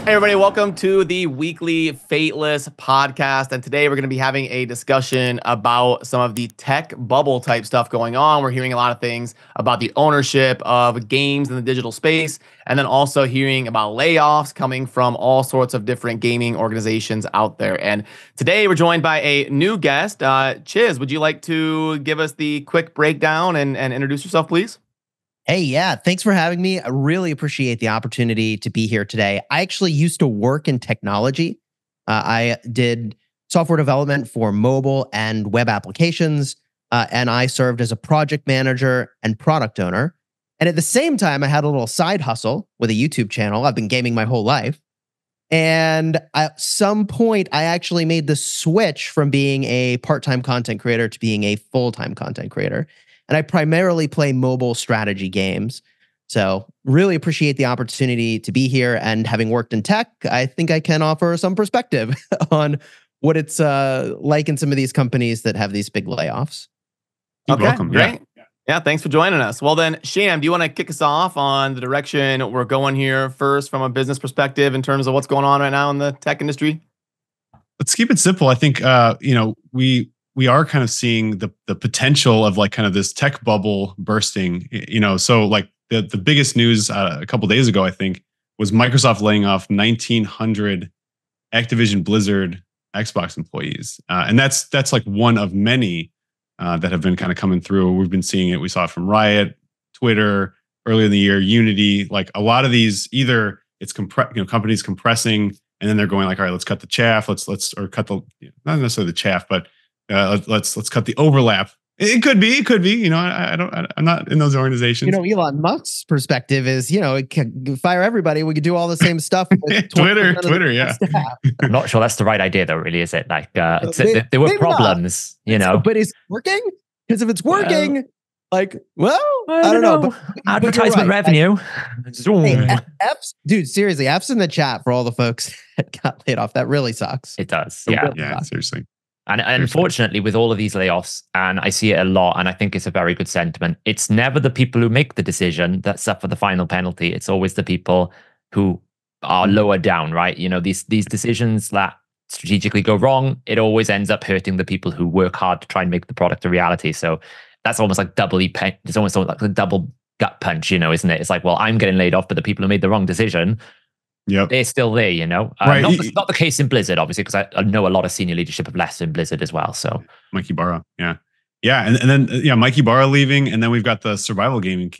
Hey, everybody, welcome to the weekly Fateless Podcast. And today we're going to be having a discussion about some of the tech bubble type stuff going on. We're hearing a lot of things about the ownership of games in the digital space, and then also hearing about layoffs coming from all sorts of different gaming organizations out there. And today we're joined by a new guest. Chiz, would you like to give us the quick breakdown and introduce yourself, please? Hey, yeah, thanks for having me. I really appreciate the opportunity to be here today. I actually used to work in technology. I did software development for mobile and web applications, and I served as a project manager and product owner. And at the same time, I had a little side hustle with a YouTube channel. I've been gaming my whole life. And at some point, I actually made the switch from being a part-time content creator to being a full-time content creator. And I primarily play mobile strategy games. So really appreciate the opportunity to be here. And having worked in tech, I think I can offer some perspective on what it's like in some of these companies that have these big layoffs. Okay, welcome. Great. Yeah, thanks for joining us. Well then, Sham, do you want to kick us off on the direction we're going here first from a business perspective in terms of what's going on right now in the tech industry? Let's keep it simple. I think, we are kind of seeing the potential of like kind of this tech bubble bursting, so like the biggest news a couple days ago, I think, was Microsoft laying off 1,900 Activision Blizzard Xbox employees. And that's like one of many that have been kind of coming through. We've been seeing it. We saw it from Riot, Twitter, earlier in the year, Unity, like a lot of these, either it's companies compressing and then they're going like, all right, let's cut the chaff. Let's cut the, not necessarily the chaff, but let's cut the overlap. It could be. I'm not in those organizations. Elon Musk's perspective is, fire everybody. We could do all the same stuff. With Twitter, yeah. I'm not sure that's the right idea, though. Really, is it? Like, there were problems, But it's working. Because if it's working, I don't know. But advertisement revenue. Hey, dude, seriously, F's in the chat for all the folks that got laid off. That really sucks. It does. Yeah, seriously. And unfortunately, with all of these layoffs, and I see it a lot, and I think it's a very good sentiment, it's never the people who make the decision that suffer the final penalty. It's always the people who are lower down, right? These decisions that strategically go wrong, it always ends up hurting the people who work hard to try and make the product a reality. So that's almost like it's almost like a double gut punch, isn't it? It's like, well, I'm getting laid off, but the people who made the wrong decision, yep, they're still there, Right. Not the case in Blizzard, obviously, because I know a lot of senior leadership have left in Blizzard as well. So Mikey Barra, yeah, and then Mikey Barra leaving, and then we've got the survival gaming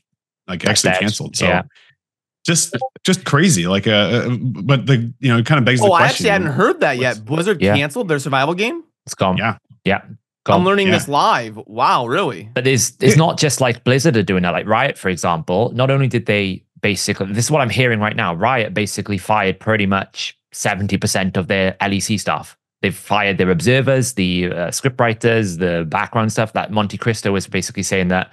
actually canceled. So just crazy, but it kind of begs the question. I actually hadn't heard that yet. Blizzard canceled their survival game. It's gone. Yeah. I'm learning this live. Wow, really? But it's not just like Blizzard are doing that. Like Riot, for example, not only did they basically, this is what I'm hearing right now, Riot basically fired pretty much 70% of their LEC staff. They've fired their observers, the script writers, the background stuff. That Monte Cristo was basically saying that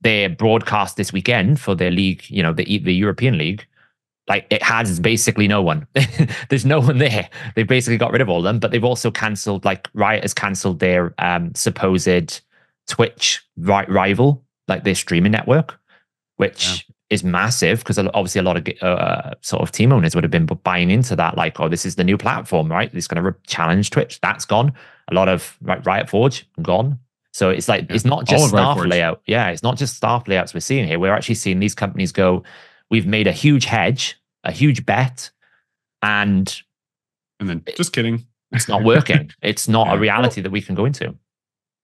their broadcast this weekend for their league, the European League, like it has basically no one. There's no one there. They've basically got rid of all of them, but they've also cancelled, like Riot has cancelled their supposed Twitch rival, like their streaming network, which is massive because obviously a lot of sort of team owners would have been buying into that. Like, oh, this is the new platform, right? It's going to challenge Twitch. That's gone. A lot of Riot Forge gone. So it's like, it's not just staff layout. Yeah, it's not just staff layouts we're seeing here. We're actually seeing these companies go, we've made a huge hedge, a huge bet, and then just kidding. It's not working. It's not a reality that we can go into.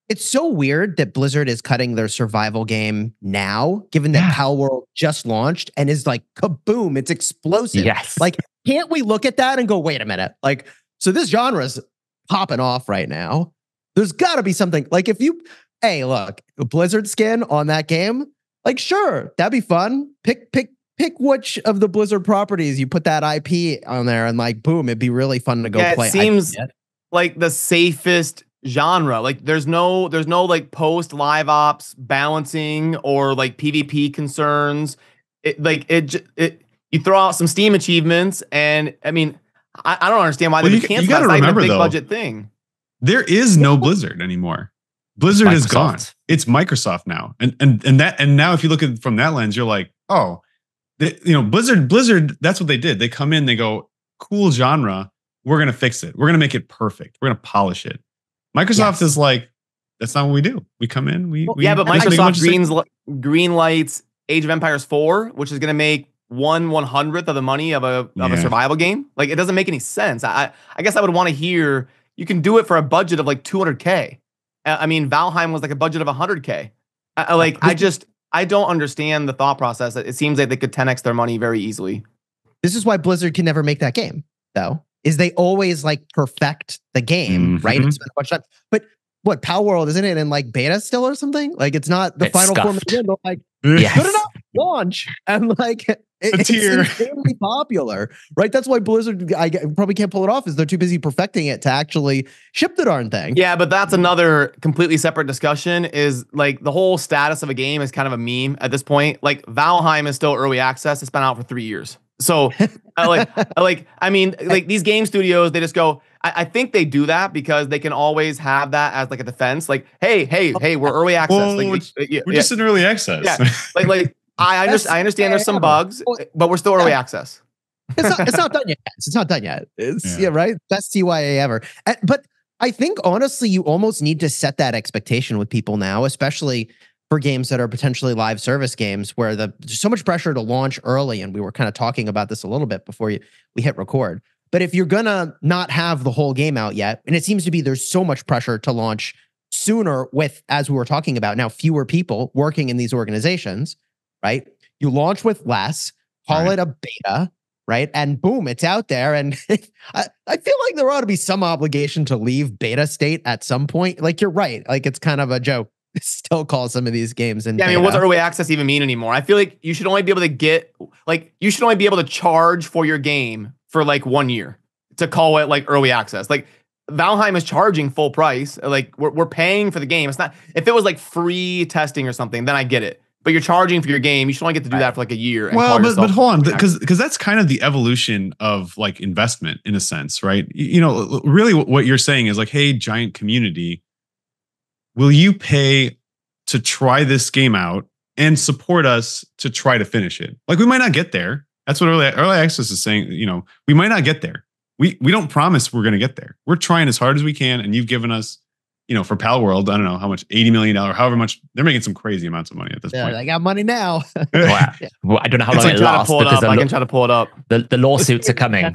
It's so weird that Blizzard is cutting their survival game now, given that Palworld just launched and is like, kaboom, it's explosive. Yes. Like, can't we look at that and go, wait a minute? Like, so this genre is popping off right now. There's got to be something. Like, hey, look, a Blizzard skin on that game, like, sure, that'd be fun. Pick which of the Blizzard properties you put that IP on there and like, boom, it'd be really fun to go play. It seems like the safest genre. Like there's no like post live ops balancing or like PvP concerns. You throw out some Steam achievements, and I mean, I don't understand why they can't. You got to remember, a big though, budget thing. There is no Blizzard anymore. Blizzard is gone. It's Microsoft now, and now if you look at it from that lens, you're like, oh, Blizzard. That's what they did. They come in, they go, cool genre. We're going to fix it. We're going to make it perfect. We're going to polish it. Microsoft is like, that's not what we do. We come in, but Microsoft green lights Age of Empires 4, which is going to make 1/100th of the money of a survival game. Like, it doesn't make any sense. I guess I would want to hear you can do it for a budget of like $200K. I mean, Valheim was like a budget of $100K. I don't understand the thought process. It seems like they could 10x their money very easily. This is why Blizzard can never make that game, though, is they always like perfect the game, right? And spend a bunch of time. But what, Pal World, isn't it in like beta still or something? Like, it's not the final form of the game. Like, good enough, launch. And like, it's insanely popular, right? That's why Blizzard, I probably can't pull it off, is they're too busy perfecting it to actually ship the darn thing. Yeah, but that's another completely separate discussion. Is like the whole status of a game is kind of a meme at this point. Like, Valheim is still early access. It's been out for 3 years. So I mean, these game studios, they just go, I think they do that because they can always have that as like a defense. Like, hey, we're early access. Well, we're just in early access. Yeah. I understand there's some bugs, but we're still early access. It's not done yet. It's not done yet. It's right. Best CYA ever. But I think honestly, you almost need to set that expectation with people now, especially for games that are potentially live service games where there's so much pressure to launch early. And we were kind of talking about this a little bit before we hit record. But if you're gonna not have the whole game out yet, and it seems to be there's so much pressure to launch sooner with, as we were talking about now, fewer people working in these organizations, right? You launch with less, call it a beta, right? And boom, it's out there. And I feel like there ought to be some obligation to leave beta state at some point. Like, you're right. Like, it's kind of a joke. Still call some of these games in. Yeah, I mean, what's early access even mean anymore? I feel like you should only be able to charge for your game for like 1 year to call it like early access. Like, Valheim is charging full price. Like, we're paying for the game. It's not, if it was like free testing or something, then I get it. But you're charging for your game. You should only get to do that for like a year. And but hold on, because that's kind of the evolution of like investment in a sense, right? You know, really what you're saying is like, hey, giant community, will you pay to try this game out and support us to try to finish it? Like, we might not get there. That's what early access is saying. You know, we might not get there. We don't promise we're going to get there. We're trying as hard as we can, and you've given us, you know, for Pal World, I don't know how much, $80 million, however much. They're making some crazy amounts of money at this point. They got money now. Well, I don't know how long it lasts. I can try to pull it up. The lawsuits are coming.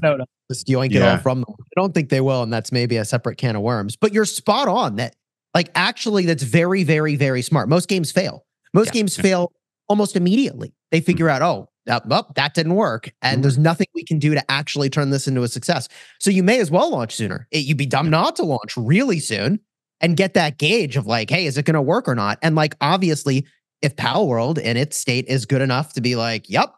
Just yoink it all from them. I don't think they will, and that's maybe a separate can of worms. But you're spot on that. Like, actually, that's very, very, very smart. Most games fail. Most games fail almost immediately. They figure out, that didn't work. And there's nothing we can do to actually turn this into a success. So you may as well launch sooner. You'd be dumb not to launch really soon and get that gauge of like, hey, is it going to work or not? And like, obviously, if Pal World in its state is good enough to be like, yep,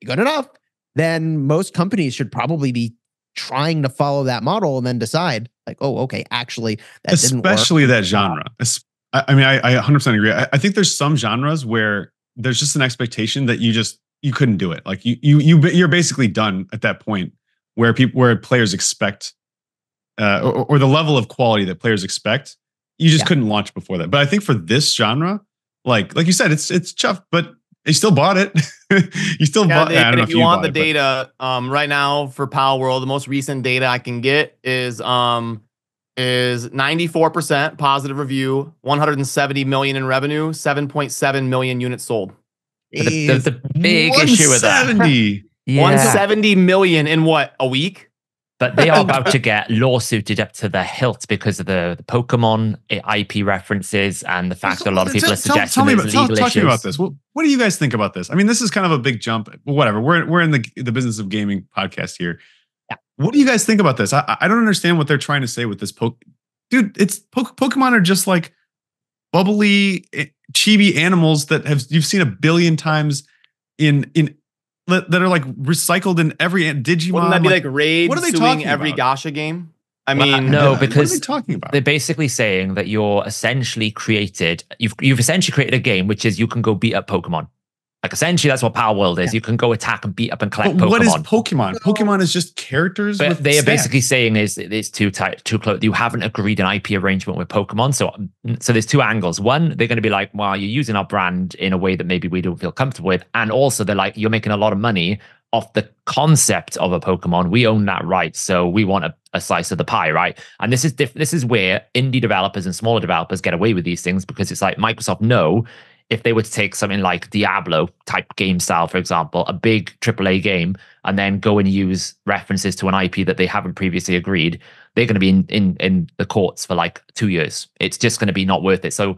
good enough, then most companies should probably be trying to follow that model and then decide like, oh, okay, actually, that didn't work. Especially that genre. I mean, I 100% agree. I think there's some genres where there's just an expectation that you couldn't do it. Like, you're basically done at that point where players expect, or the level of quality that players expect, you just couldn't launch before that. But I think for this genre, like you said, it's chuffed, but you still bought it. You still bought it. And if you want the data, right now for Pal World, the most recent data I can get is 94% positive review, 170 million in revenue, 7.7 million units sold. The big issue with that. 170 million in what, a week? But they are about to get lawsuited up to the hilt because of the Pokemon IP references and the fact that a lot of people are suggesting there's legal issues. Talk to me about this. What do you guys think about this? I mean, this is kind of a big jump. Whatever. We're in the business of gaming podcast here. Yeah. What do you guys think about this? I don't understand what they're trying to say with this. Dude, it's Pokemon are just like bubbly, chibi animals that you've seen a billion times in that are like recycled in every Digimon. Wouldn't that be like Raid suing every Gacha game? I mean, no, because what are they talking about? They're basically saying that you've essentially created a game which is you can go beat up Pokemon. Like, essentially, that's what Power World is. You can go attack and beat up and collect Pokemon. What is Pokemon? Pokemon is just characters. But with they are stats. basically saying it's too tight, too close. You haven't agreed an IP arrangement with Pokemon. So there's two angles. One, they're going to be like, well, you're using our brand in a way that maybe we don't feel comfortable with. And also, they're like, you're making a lot of money off the concept of a Pokemon, we own that right. So we want a slice of the pie, right? And this is where indie developers and smaller developers get away with these things, because it's like Microsoft know if they were to take something like Diablo type game style, for example, a big AAA game, and then go and use references to an IP that they haven't previously agreed, they're going to be in the courts for like 2 years. It's just going to be not worth it. So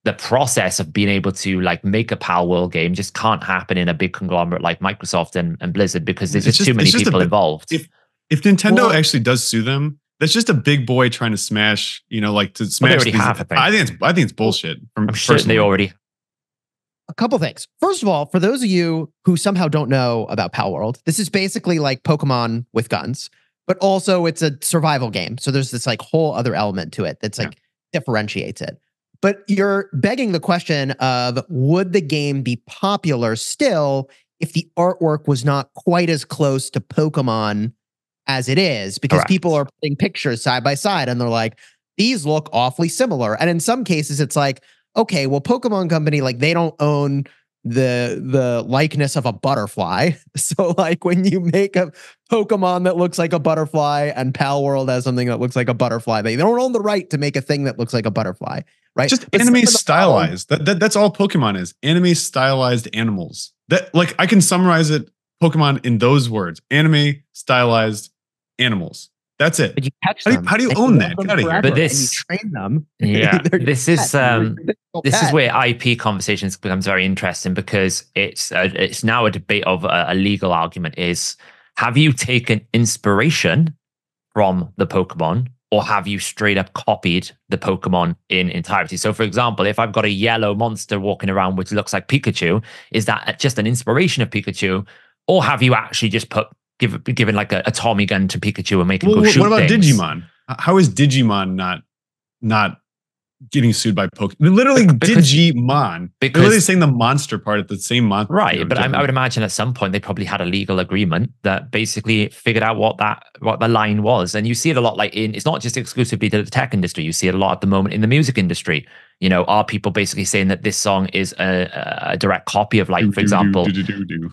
the process of being able to like make a Pal World game just can't happen in a big conglomerate like Microsoft and Blizzard, because there's just too many people involved. If Nintendo actually does sue them, that's just a big boy trying to smash, like to smash. They already have, I think it's bullshit. I'm sure they already. A couple things. First of all, for those of you who somehow don't know about Pal World, this is basically like Pokemon with guns, but also it's a survival game. So there's this like whole other element to it that's like differentiates it. But you're begging the question of, would the game be popular still if the artwork was not quite as close to Pokemon as it is? Because Correct. People are putting pictures side by side and they're like, these look awfully similar. And in some cases, it's like, okay, well, Pokemon Company, like they don't own the likeness of a butterfly. So like when you make a Pokemon that looks like a butterfly and Pal World has something that looks like a butterfly, they don't own the right to make a thing that looks like a butterfly, right? Just anime stylized. That's all Pokemon is. Anime stylized animals. That, like, I can summarize it, Pokemon, in those words. Anime stylized animals. That's it. But you catch them. How do you own that? Get out of here. But this, you train them. Yeah, this is where IP conversations becomes very interesting, because it's now a debate of a legal argument is, have you taken inspiration from the Pokemon, or have you straight up copied the Pokemon in entirety? So, for example, if I've got a yellow monster walking around which looks like Pikachu, is that just an inspiration of Pikachu, or have you actually just given like a Tommy gun to Pikachu and make him go shoot What about things? Digimon? How is Digimon not getting sued by Pokemon? Literally, Digimon. Because they're literally saying the monster part at the same monster. Right, but I would imagine at some point they probably had a legal agreement that basically figured out what the line was. And you see it a lot, like it's not just exclusively to the tech industry. You see it a lot at the moment in the music industry. Are people basically saying that this song is a direct copy of, like, for example,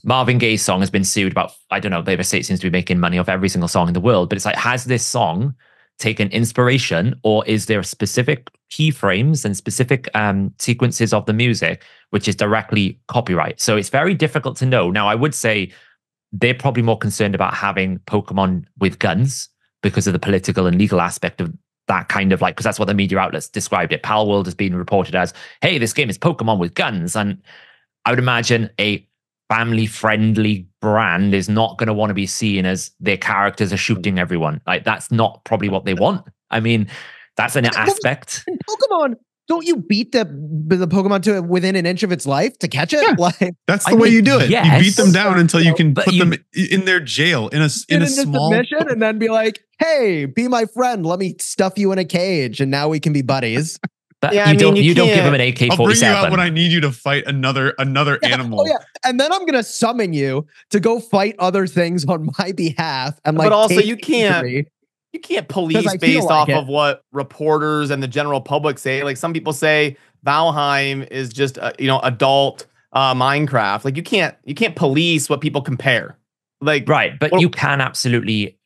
Marvin Gaye's song has been sued about, I don't know, they say it seems to be making money off every single song in the world, but it's like, has this song taken inspiration, or is there specific keyframes and specific sequences of the music which is directly copyright? So it's very difficult to know. Now, I would say they're probably more concerned about having Pokemon with guns because of the political and legal aspect of that kind of, like, because that's what the media outlets described it. Pal World has been reported as, hey, this game is Pokemon with guns. And I would imagine a family-friendly brand is not going to want to be seen as their characters are shooting everyone. Like, that's not probably what they want. I mean, that's an aspect. In Pokemon, don't you beat the Pokemon to within an inch of its life to catch it? Yeah. Like, that's the way you do it. Yes, you beat them down until you can put them in their jail in a small submission, and then be like, "Hey, be my friend. Let me stuff you in a cage, and now we can be buddies." But you don't give them an AK-47. I'll bring you out when I need you to fight another animal. Oh, yeah. And then I'm gonna summon you to go fight other things on my behalf. And, like, but also you can't police based off of what reporters and the general public say. Like, some people say Valheim is just adult Minecraft. Like, you can't police what people compare. Like, right, but you can absolutely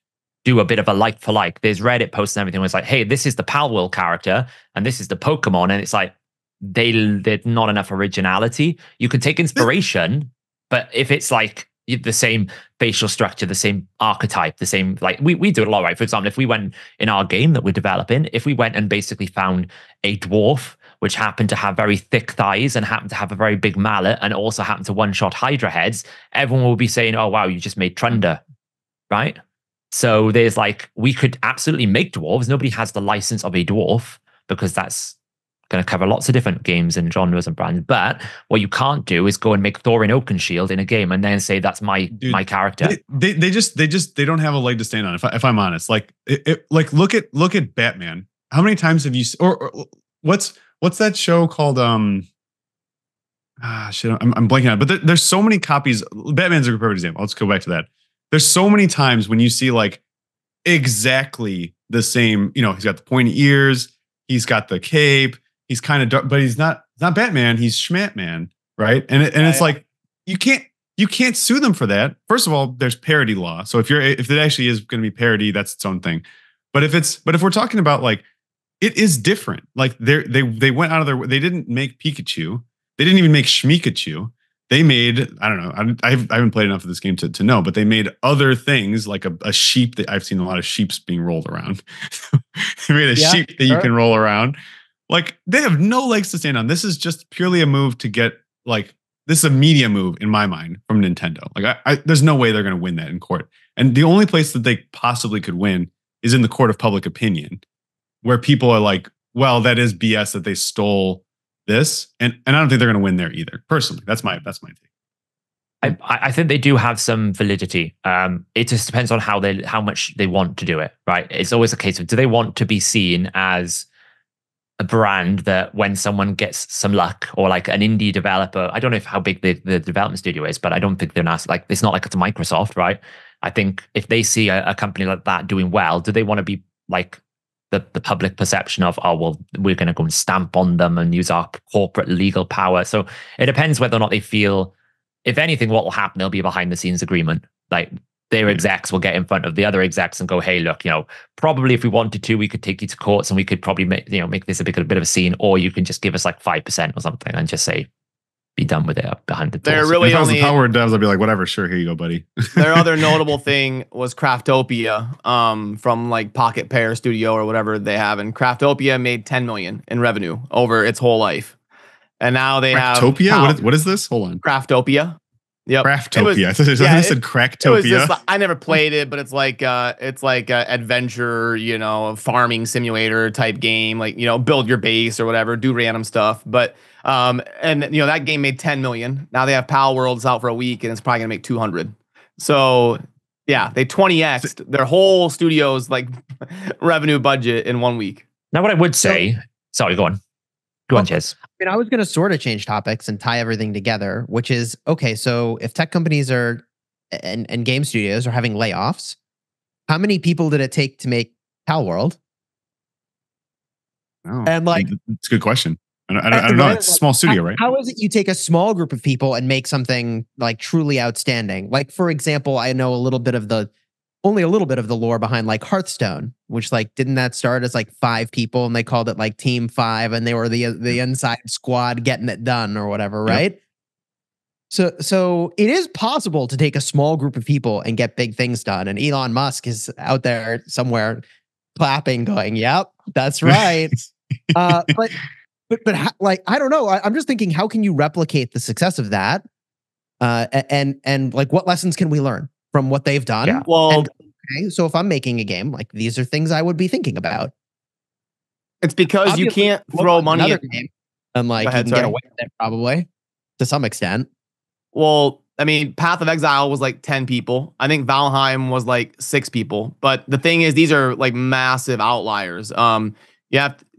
do a bit of a like for like. There's Reddit posts and everything where it's like, hey, this is the Pal World character and this is the Pokemon, and it's like there's not enough originality. You can take inspiration, but if it's like the same facial structure, the same archetype, the same, like we do it a lot, right? For example, if we went in our game that we're developing, if we went and basically found a dwarf which happened to have very thick thighs and happened to have a very big mallet and also happened to one-shot Hydra heads, everyone will be saying, oh, wow, you just made Trunder, right? So there's like, we could absolutely make dwarves. Nobody has the license of a dwarf because that's going to cover lots of different games and genres and brands. But what you can't do is go and make Thorin Oakenshield in a game and then say that's my character. They don't have a leg to stand on. If I'm honest, like look at Batman. How many times have you or what's that show called? I'm blanking on it. But there's so many copies. Batman's a perfect example. Let's go back to that. There's so many times when you see like exactly the same, he's got the pointy ears, he's got the cape, he's kind of dark, but he's not Batman, he's Schmatman, right? And it's like, you can't, you can't sue them for that. First of all, there's parody law. So if it actually is going to be parody, that's its own thing. But if we're talking about like, it is different. Like they went out of their, they didn't make Pikachu. They didn't even make Shmikachu. They made, I don't know, I haven't played enough of this game to know, but they made other things like a sheep that I've seen a lot of sheeps being rolled around. They made a sheep that you can roll around. Like they have no legs to stand on. This is just purely a move to get like, this is a media move in my mind from Nintendo. Like there's no way they're going to win that in court. And the only place that they possibly could win is in the court of public opinion, where people are like, well, that is BS that they stole this. And I don't think they're going to win there either. Personally, that's my take. I think they do have some validity. It just depends on how much they want to do it, right? It's always a case of, do they want to be seen as a brand that when someone gets some luck, or like an indie developer, I don't know how big the development studio is, but I don't think they're not like, it's not like it's a Microsoft, right? I think if they see a company like that doing well, do they want to be like the public perception of, oh, well, we're going to go and stamp on them and use our corporate legal power? So it depends whether or not they feel, if anything, what will happen, there'll be a behind the scenes agreement. Like their execs will get in front of the other execs and go, hey, look, probably if we wanted to, we could take you to courts and we could probably make this a bit of a scene, or you can just give us like 5% or something and just say, be done with it behind the doors. They're really if I was the power devs, I'd be like, whatever, sure, here you go, buddy. Their other notable thing was Craftopia, from like Pocket Pair Studio or whatever they have, and Craftopia made 10 million in revenue over its whole life, and now they have Craftopia. What is this? Hold on, Craftopia. Yep. Craftopia. I said Cracktopia. I never played it, but it's like a adventure, farming simulator type game. Like, build your base or whatever, do random stuff. But that game made 10 million. Now they have Pal Worlds out for a week, and it's probably gonna make 200. So yeah, they 20x'd their whole studio's like revenue budget in 1 week. Now, what I would say, sorry, go on. Go on, Chaz. I was going to sort of change topics and tie everything together, which is, okay, so if tech companies and game studios are having layoffs, how many people did it take to make Pal World? Oh, and like, it's a good question. I don't know. It's a small studio, right? How is it you take a small group of people and make something like truly outstanding? Like, for example, I know only a little bit of the lore behind like Hearthstone, which like, didn't that start as like 5 people and they called it like Team 5 and they were the inside squad getting it done or whatever, right? Yep. So it is possible to take a small group of people and get big things done. And Elon Musk is out there somewhere clapping, going, "Yep, that's right." But like, I don't know. I'm just thinking, how can you replicate the success of that? And like, what lessons can we learn from what they've done? Yeah. Well, okay, so if I'm making a game, like, these are things I would be thinking about. It's because you can't throw money at game. And like, you can get away with it probably to some extent. Well, I mean, Path of Exile was like 10 people. I think Valheim was like 6 people. But the thing is, these are like massive outliers.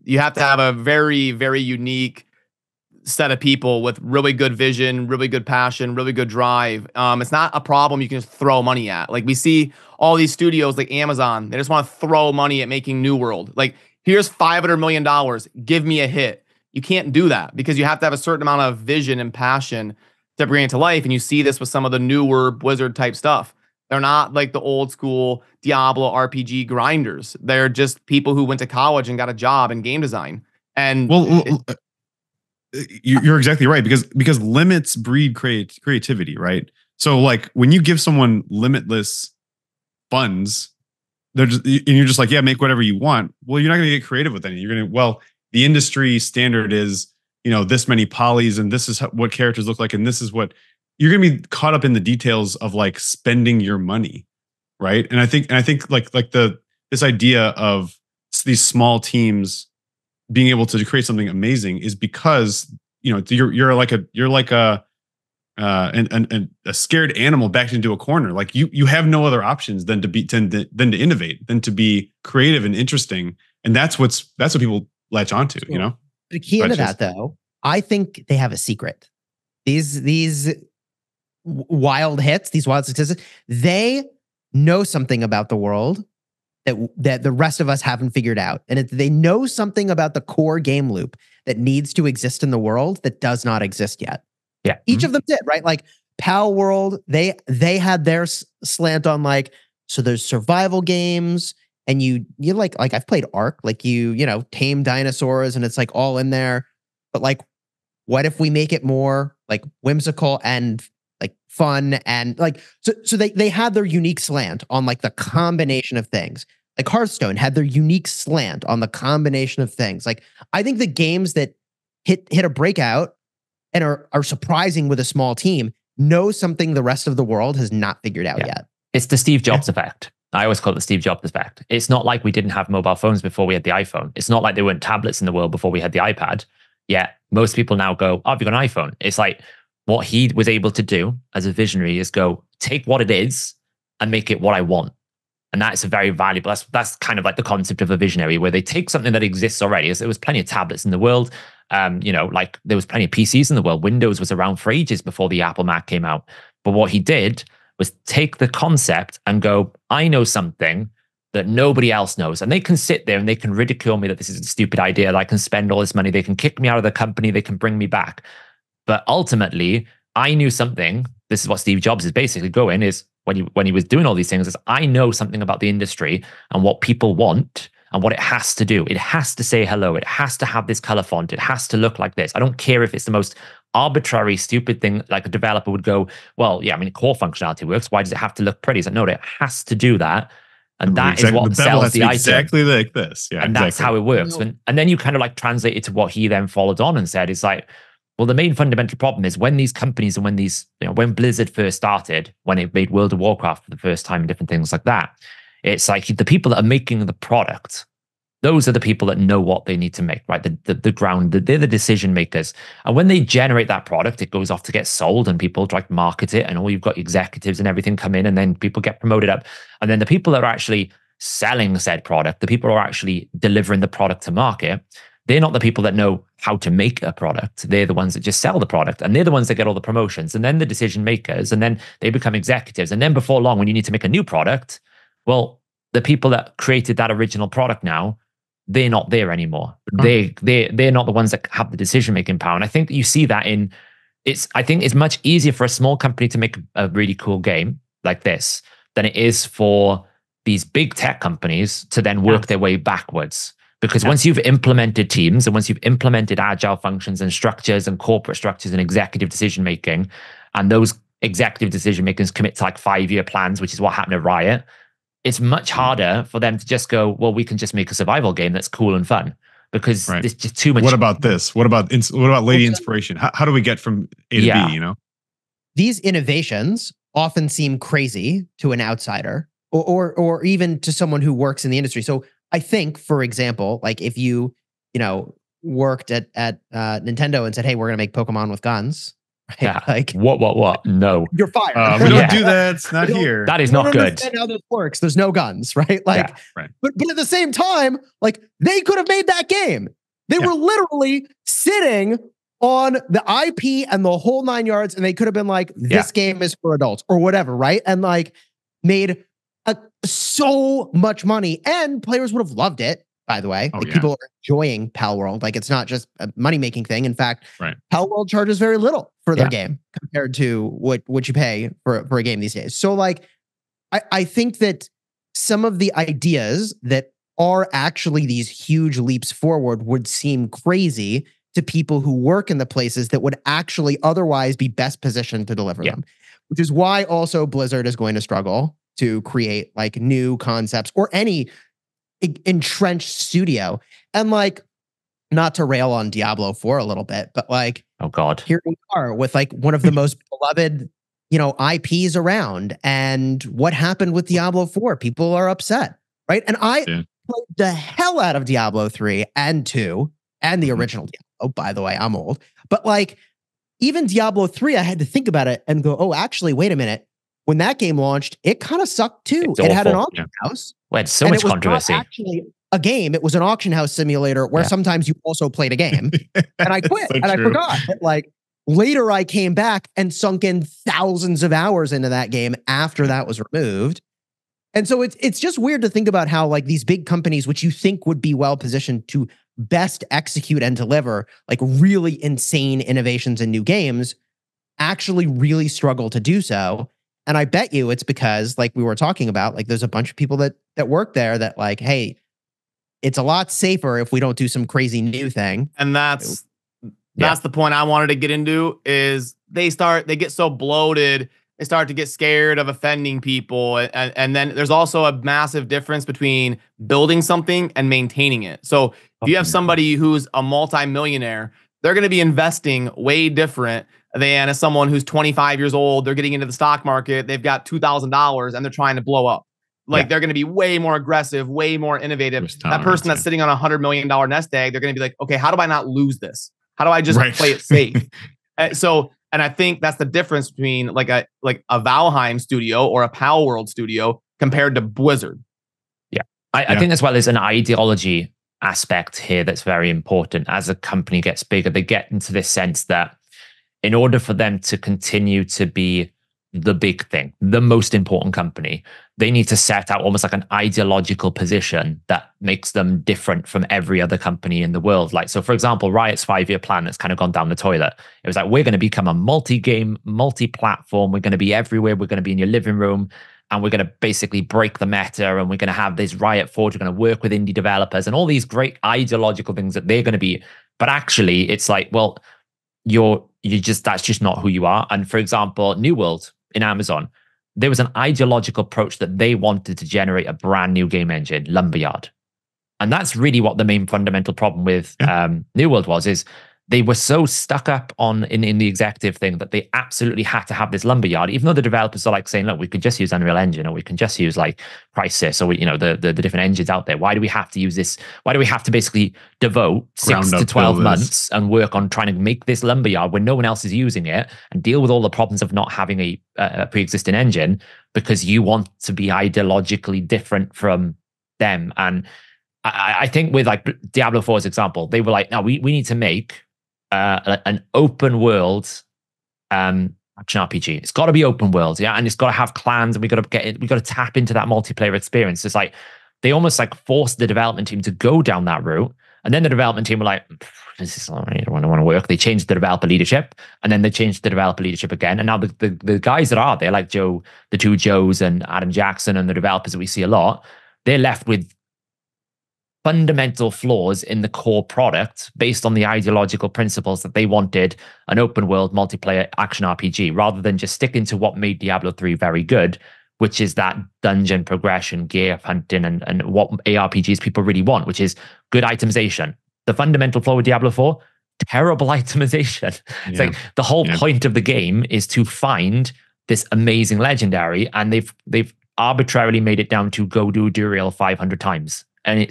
You have to have a very, very unique set of people with really good vision, really good passion, really good drive. It's not a problem you can just throw money at. Like, we see all these studios like Amazon, they just want to throw money at making New World. Like, here's $500 million, give me a hit. You can't do that because you have to have a certain amount of vision and passion to bring it to life. And you see this with some of the newer Blizzard type stuff. They're not like the old school Diablo RPG grinders. They're just people who went to college and got a job in game design. And you're exactly right, because limits breed creativity, right? So like, when you give someone limitless funds, and you're just like, yeah, make whatever you want. Well, you're not going to get creative with any. You're going to, the industry standard is, this many polys, and this is what characters look like, and this is what you're going to be caught up in the details of like spending your money, right? And I think like this idea of these small teams being able to create something amazing is because you're like a scared animal backed into a corner. Like, you have no other options than to innovate, than to be creative and interesting, and that's what people latch onto. The key into that, though, I think they have a secret. These wild hits, these wild successes, they know something about the world that the rest of us haven't figured out. And they know something about the core game loop that needs to exist in the world that does not exist yet. Yeah. Each of them did, right? Like, Pal World, they had their slant on like, so there's survival games and you like I've played Ark, like you tame dinosaurs and it's like all in there. But like, what if we make it more like whimsical and like fun and like, so they had their unique slant on like the combination of things. Like Hearthstone had their unique slant on the combination of things. Like I think the games that hit a breakout and are surprising with a small team know something the rest of the world has not figured out yet. It's the Steve Jobs effect. I always call it the Steve Jobs effect. It's not like we didn't have mobile phones before we had the iPhone. It's not like there weren't tablets in the world before we had the iPad. Yet most people now go, oh, have you got an iPhone? It's like what he was able to do as a visionary is go take what it is and make it what I want. And that's a very valuable, that's kind of like the concept of a visionary, where they take something that exists already. There was plenty of tablets in the world. Like there was plenty of PCs in the world. Windows was around for ages before the Apple Mac came out. But what he did was take the concept and go, I know something that nobody else knows. And they can sit there and they can ridicule me that this is a stupid idea, that I can spend all this money. They can kick me out of the company. They can bring me back. But ultimately, I knew something. This is what Steve Jobs is basically going, is when he was doing all these things, is I know something about the industry and what people want and what it has to do. It has to say hello. It has to have this color font. It has to look like this. I don't care if it's the most arbitrary, stupid thing. Like a developer would go, well, yeah, I mean, core functionality works. Why does it have to look pretty? It's like, no, it has to do that. And that is what sells the item. Exactly like this. Yeah, and that's how it works. And then you kind of like translate it to what he then followed on and said, it's like, well, the main fundamental problem is when these companies and when these, when Blizzard first started, when it made World of Warcraft for the first time and different things like that, it's like the people that are making the product, those are the people that know what they need to make, right? The ground, they're the decision makers. And when they generate that product, it goes off to get sold and people try to market it, and all you've got executives and everything come in, and then people get promoted up. And then the people that are actually selling said product, the people who are actually delivering the product to market, they're not the people that know how to make a product. They're the ones that just sell the product, and they're the ones that get all the promotions, and then the decision makers, and then they become executives. And then before long, when you need to make a new product, well, the people that created that original product now, they're not there anymore. They're not the ones that have the decision-making power. And I think that you see that I think it's much easier for a small company to make a really cool game like this than it is for these big tech companies to then work their way backwards. Because once you've implemented teams and once you've implemented agile functions and structures and corporate structures and executive decision-making, and those executive decision-makers commit to like 5-year plans, which is what happened at Riot, it's much harder for them to just go, well, we can just make a survival game that's cool and fun, because there's just too much. What about this? What about Lady Inspiration? How do we get from A to B, These innovations often seem crazy to an outsider or even to someone who works in the industry. So I think, for example, like if you worked at Nintendo and said, hey, we're going to make Pokemon with guns. Right? Yeah. Like what? No, you're fired. We don't do that. It's not here. That is not good. Understand how this works. There's no guns, right? Like, right. But at the same time, like they could have made that game. They were literally sitting on the IP and the whole 9 yards, and they could have been like, this game is for adults or whatever, right? And like made so much money, and players would have loved it. By the way, people are enjoying Pal World. Like it's not just a money-making thing. In fact, Pal World charges very little for their game compared to what you pay for a game these days. So like, I think that some of the ideas that are actually these huge leaps forward would seem crazy to people who work in the places that would actually otherwise be best positioned to deliver them, which is why also Blizzard is going to struggle to create like new concepts or any entrenched studio. And like, not to rail on Diablo 4 a little bit, but like, oh God, here we are with like one of the most beloved, IPs around. And what happened with Diablo 4? People are upset, right? And I played the hell out of Diablo 3 and 2 and the original Diablo. By the way, I'm old, but like even Diablo 3, I had to think about it and go, oh, actually, wait a minute. When that game launched, it kind of sucked too. It had an auction house. We had so much controversy. Not actually a game. It was an auction house simulator where sometimes you also played a game. And I quit and I forgot. Like later I came back and sunk in thousands of hours into that game after that was removed. And so it's just weird to think about how like these big companies, which you think would be well positioned to best execute and deliver like really insane innovations in new games, actually really struggle to do so. And I bet you it's because, like we were talking about, like there's a bunch of people that work there that like, hey, it's a lot safer if we don't do some crazy new thing. And that's the point I wanted to get into is they get so bloated, they start to get scared of offending people. And then there's also a massive difference between building something and maintaining it. So if you have somebody who's a multimillionaire, they're going to be investing way different than as someone who's 25 years old. They're getting into the stock market. They've got $2,000 and they're trying to blow up. Like they're going to be way more aggressive, way more innovative. That person that's sitting on $100 million nest egg, they're going to be like, okay, how do I not lose this? How do I just play it safe? And I think that's the difference between like a Valheim studio or a Pal World studio compared to Blizzard. Yeah. I think as well as an ideology aspect here that's very important. As a company gets bigger, they get into this sense that in order for them to continue to be the big thing, the most important company, they need to set out almost like an ideological position that makes them different from every other company in the world. Like, so for example, Riot's 5-year plan that's kind of gone down the toilet. It was like, we're going to become a multi-game, multi-platform. We're going to be everywhere. We're going to be in your living room. And we're going to basically break the meta. And we're going to have this Riot Forge. We're going to work with indie developers and all these great ideological things that they're going to be. But actually, it's like, well, that's just not who you are. And for example, New World in Amazon, there was an ideological approach that they wanted to generate a brand new game engine, Lumberyard. And that's really what the main fundamental problem with New World is they were so stuck up in the executive thing that they absolutely had to have this Lumberyard, even though the developers are like saying, look, we could just use Unreal Engine, or we can just use like Crysis, or the different engines out there. Why do we have to use this? Why do we have to basically devote 6 to 12 months and work on trying to make this Lumberyard when no one else is using it and deal with all the problems of not having a pre-existing engine because you want to be ideologically different from them? And I think with like Diablo 4's example, they were like, no, we need to make an open world action RPG. It's got to be open world, and it's got to have clans, and we got to tap into that multiplayer experience. It's like they almost like forced the development team to go down that route, and then the development team were like, "This is not really want to work." They changed the developer leadership, and then they changed the developer leadership again, and now the guys that are there, like Joe, the two Joes, and Adam Jackson, and the developers that we see a lot, they're left with fundamental flaws in the core product based on the ideological principles that they wanted an open world multiplayer action RPG, rather than just sticking to what made Diablo 3 very good, which is that dungeon progression, gear hunting, and what ARPGs people really want, which is good itemization. The fundamental flaw with Diablo 4, terrible itemization. It's like the whole point of the game is to find this amazing legendary, and they've arbitrarily made it down to go do Duriel 500 times. And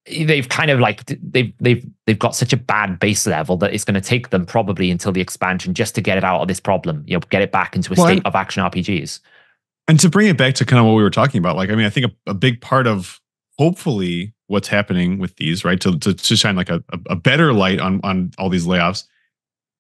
they've kind of like they've got such a bad base level that it's going to take them probably until the expansion just to get it out of this problem, get it back into a state of action RPGs. And to bring it back to kind of what we were talking about, like, I mean, I think a big part of hopefully what's happening with these, right, to shine like a better light on all these layoffs,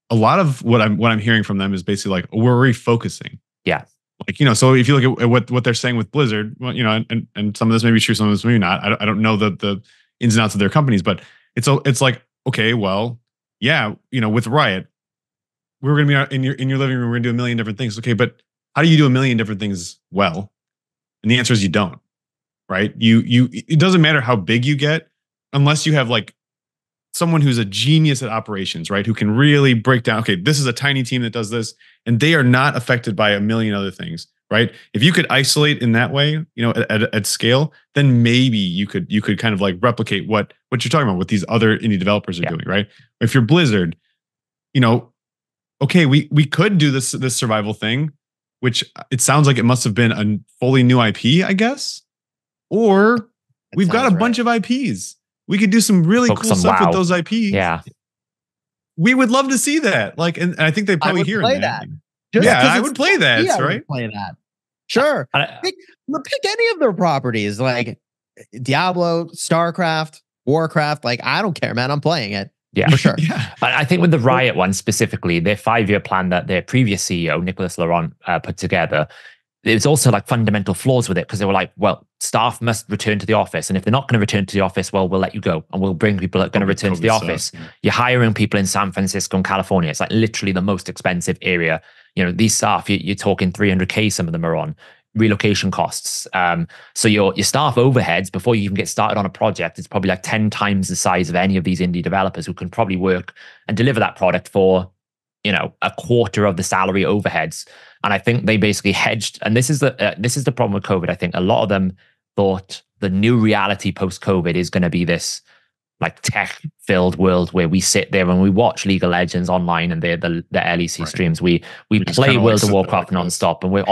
a lot of what I'm hearing from them is basically like, we're refocusing. Yeah. Like, so if you look at what they're saying with Blizzard, well, and some of this may be true, some of this maybe not. I don't know the ins and outs of their companies, but it's like, okay, well, yeah, with Riot, we're going to be in your living room, we're going to do a million different things. Okay, but how do you do a million different things well? And the answer is you don't, right? It doesn't matter how big you get, unless you have like someone who's a genius at operations, right? Who can really break down, okay, this is a tiny team that does this, and they are not affected by a million other things, right? If you could isolate in that way, at scale, then maybe you could kind of like replicate what you're talking about, what these other indie developers are doing, right? If you're Blizzard, okay, we could do this survival thing, which it sounds like it must have been a fully new IP, I guess, or we've got a bunch of IPs. We could do some really cool stuff with those IPs. Yeah. We would love to see that. Like, and I think they probably hear that. I would play that, right? Play that. Sure. Pick any of their properties, like Diablo, StarCraft, Warcraft. Like, I don't care, man. I'm playing it. Yeah, for sure. Yeah. I think with the Riot one specifically, their 5-year plan that their previous CEO, Nicholas Laurent, put together, there's also like fundamental flaws with it, because they were like, well, staff must return to the office. And if they're not going to return to the office, well, we'll let you go and we'll bring people that are going to return to the office. Yeah. You're hiring people in San Francisco and California. It's like literally the most expensive area. You know, these staff, you're talking 300K, some of them are on relocation costs. So your staff overheads before you even get started on a project is probably like 10 times the size of any of these indie developers who can probably work and deliver that product for, you know, a quarter of the salary overheads. And I think they basically hedged. And this is the problem with COVID. I think a lot of them thought the new reality post-COVID is going to be this like tech-filled world where we sit there and we watch League of Legends online and the LEC streams. We play World of Warcraft nonstop, and we're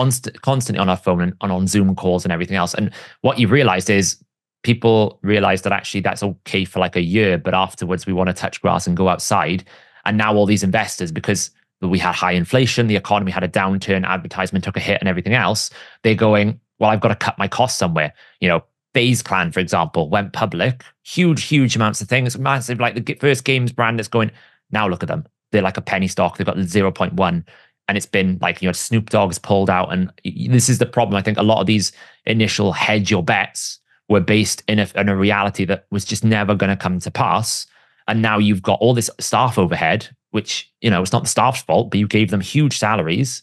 constantly on our phone and on Zoom calls and everything else. And what you realized is people realized that actually that's okay for like a year, but afterwards we want to touch grass and go outside. And now all these investors, because we had high inflation, the economy had a downturn, advertisement took a hit and everything else, they're going, well, I've got to cut my costs somewhere. You know, FaZe Clan, for example, went public, huge amounts of things, massive, like the first games brand that's going, now look at them. They're like a penny stock. They've got 0.1. And it's been like, you know, Snoop Dogg's pulled out. And this is the problem. I think a lot of these initial hedge your bets were based in a reality that was just never going to come to pass. And now you've got all this staff overhead, which, you know, it's not the staff's fault, but you gave them huge salaries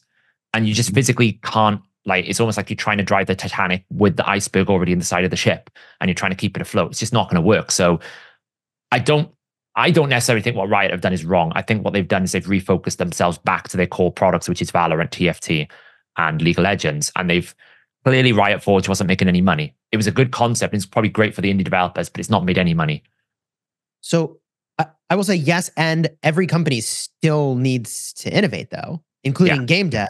and you just physically can't, like, it's almost like you're trying to drive the Titanic with the iceberg already in the side of the ship and you're trying to keep it afloat. It's just not going to work. So I don't necessarily think what Riot have done is wrong. I think what they've done is they've refocused themselves back to their core products, which is Valorant, TFT, and League of Legends. And they've clearly, Riot Forge wasn't making any money. It was a good concept. It's probably great for the indie developers, but it's not made any money. So I will say yes, and every company still needs to innovate, though, including game dev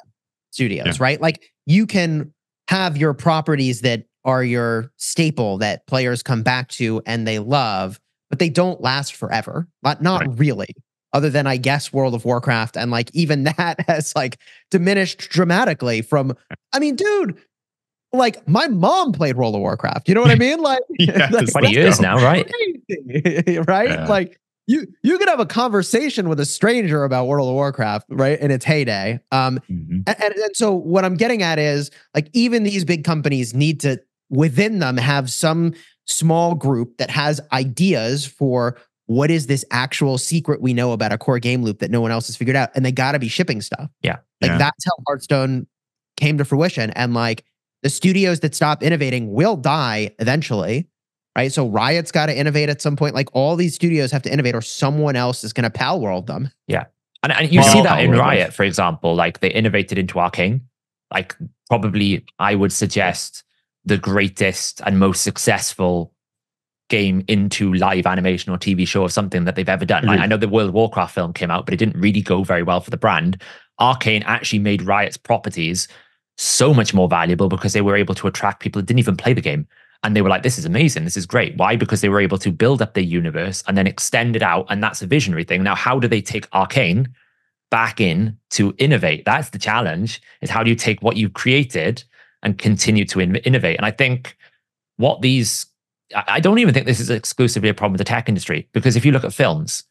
studios, right? Like you can have your properties that are your staple that players come back to and they love, but they don't last forever. Not really. Other than, I guess, World of Warcraft, and like even that has like diminished dramatically from. I mean, dude, like my mom played World of Warcraft. You know what I mean? Like, like 20 years now, right? Right? Yeah. Like you could have a conversation with a stranger about World of Warcraft, right? In its heyday. And so what I'm getting at is like even these big companies need to within them have some small group that has ideas for what is this actual secret we know about a core game loop that no one else has figured out, and they got to be shipping stuff. That's how Hearthstone came to fruition, and like the studios that stop innovating will die eventually. Right. So Riot's got to innovate at some point. Like all these studios have to innovate or someone else is going to pal world them. Yeah. And you see that in Riot, for example, like they innovated into Arcane. Like probably I would suggest the greatest and most successful game into live animation or TV show or something that they've ever done. Like, I know the World of Warcraft film came out, but it didn't really go very well for the brand. Arcane actually made Riot's properties so much more valuable because they were able to attract people that didn't even play the game. And they were like, this is amazing. This is great. Why? Because they were able to build up their universe and then extend it out. And that's a visionary thing. Now, how do they take Arcane back in to innovate? That's the challenge, is how do you take what you've created and continue to innovate? And I think I don't even think this is exclusively a problem with the tech industry, because if you look at films,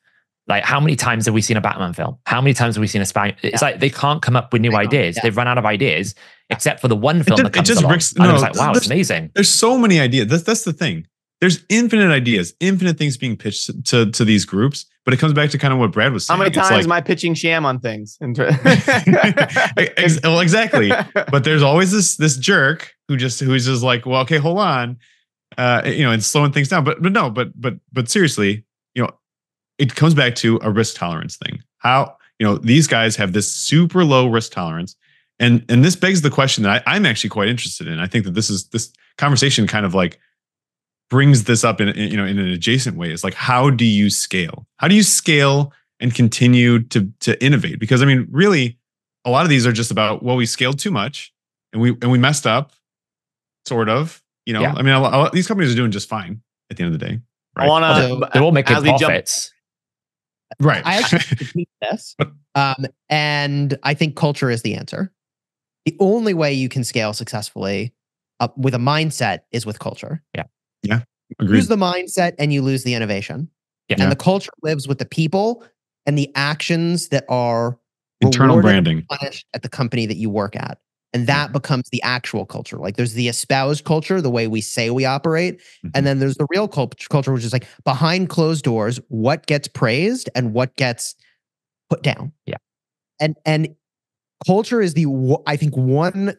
like how many times have we seen a Batman film? How many times have we seen a Spider? It's like they can't come up with new ideas. They've run out of ideas, except for the one film that comes along. And it was like, wow, it's amazing. There's so many ideas. That's the thing. There's infinite ideas, infinite things being pitched to these groups. But it comes back to kind of what Brad was saying. How many times am I pitching sham on things? Well, exactly. But there's always this jerk who's just like, well, okay, hold on, and slowing things down. But seriously, it comes back to a risk tolerance thing. How, these guys have this super low risk tolerance. And this begs the question that I'm actually quite interested in. I think that this conversation kind of like brings this up in an adjacent way. It's like, how do you scale? How do you scale and continue to innovate? Because I mean, really, a lot of these are just about, well, we scaled too much and we messed up, sort of. I mean, these companies are doing just fine at the end of the day. Right? I want to. They're all making profits. Right. I actually think this. And I think culture is the answer. The only way you can scale successfully with a mindset is with culture. Yeah. Agreed. Lose the mindset and you lose the innovation. And the culture lives with the people and the actions that are internal branding punished at the company that you work at. And that becomes the actual culture. Like there's the espoused culture, the way we say we operate. And then there's the real culture, which is like behind closed doors, what gets praised and what gets put down. Yeah. And culture is I think one,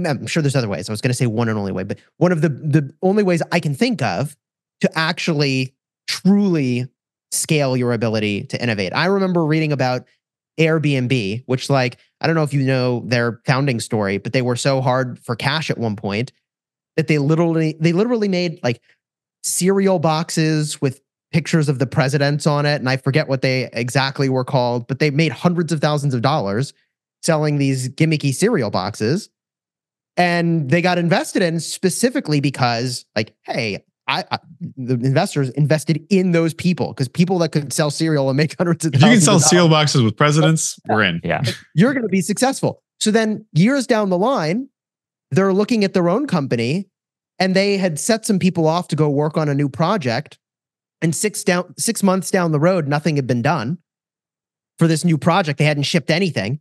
I'm sure there's other ways. I was going to say one and only way, but one of the only ways I can think of to actually truly scale your ability to innovate. I remember reading about Airbnb, which like, I don't know if you know their founding story, but they were so hard for cash at one point that they literally made like cereal boxes with pictures of the presidents on it. And I forget what they exactly were called, but they made hundreds of thousands of dollars selling these gimmicky cereal boxes. And they got invested in specifically because like, hey, the investors invested in those people because people that could sell cereal and make hundreds of thousands. If you can sell cereal boxes with presidents, we're in. Yeah. You're going to be successful. So then years down the line, they're looking at their own company and they had set some people off to go work on a new project. And 6 months down the road, nothing had been done for this new project. They hadn't shipped anything.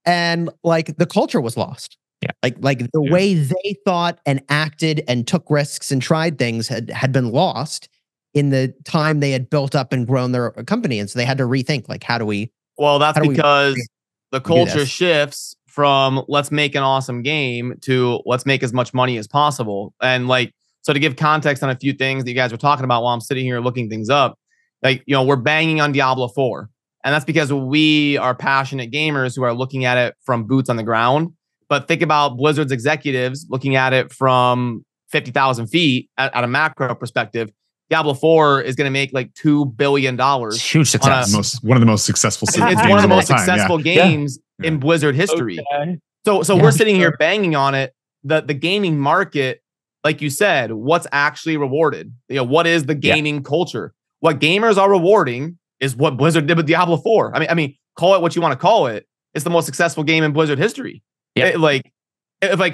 And like the culture was lost. Yeah. Like the way they thought and acted and took risks and tried things had been lost in the time they had built up and grown their company. And so they had to rethink, like, how do we? Well, that's because the culture shifts from let's make an awesome game to let's make as much money as possible. And like, so to give context on a few things that you guys were talking about while I'm sitting here looking things up, like, you know, we're banging on Diablo 4. And that's because we are passionate gamers who are looking at it from boots on the ground. But think about Blizzard's executives looking at it from 50,000 feet at a macro perspective. Diablo 4 is going to make like $2 billion. Huge success. One of the most successful it's one of the most successful games in Blizzard history. Okay. So we're sitting here banging on it. The gaming market, like you said, what's actually rewarded? You know, what is the gaming culture? What gamers are rewarding is what Blizzard did with Diablo 4. I mean, call it what you want to call it. It's the most successful game in Blizzard history. Yeah. Like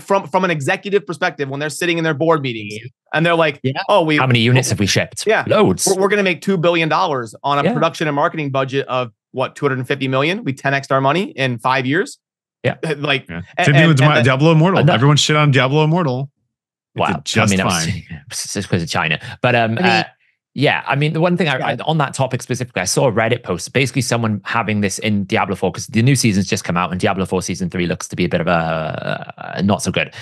from an executive perspective, when they're sitting in their board meetings and they're like, how many units have we shipped? Yeah, loads. We're going to make $2 billion on a production and marketing budget of what, 250 million. We 10x our money in 5 years. Yeah. Same thing with Diablo Immortal. Everyone shit on Diablo Immortal. Wow. Just fine. It's just because of China. But I mean, the one thing I on that topic specifically, I saw a Reddit post, basically someone having this in Diablo 4, because the new season's just come out and Diablo 4 Season 3 looks to be a bit of a not so good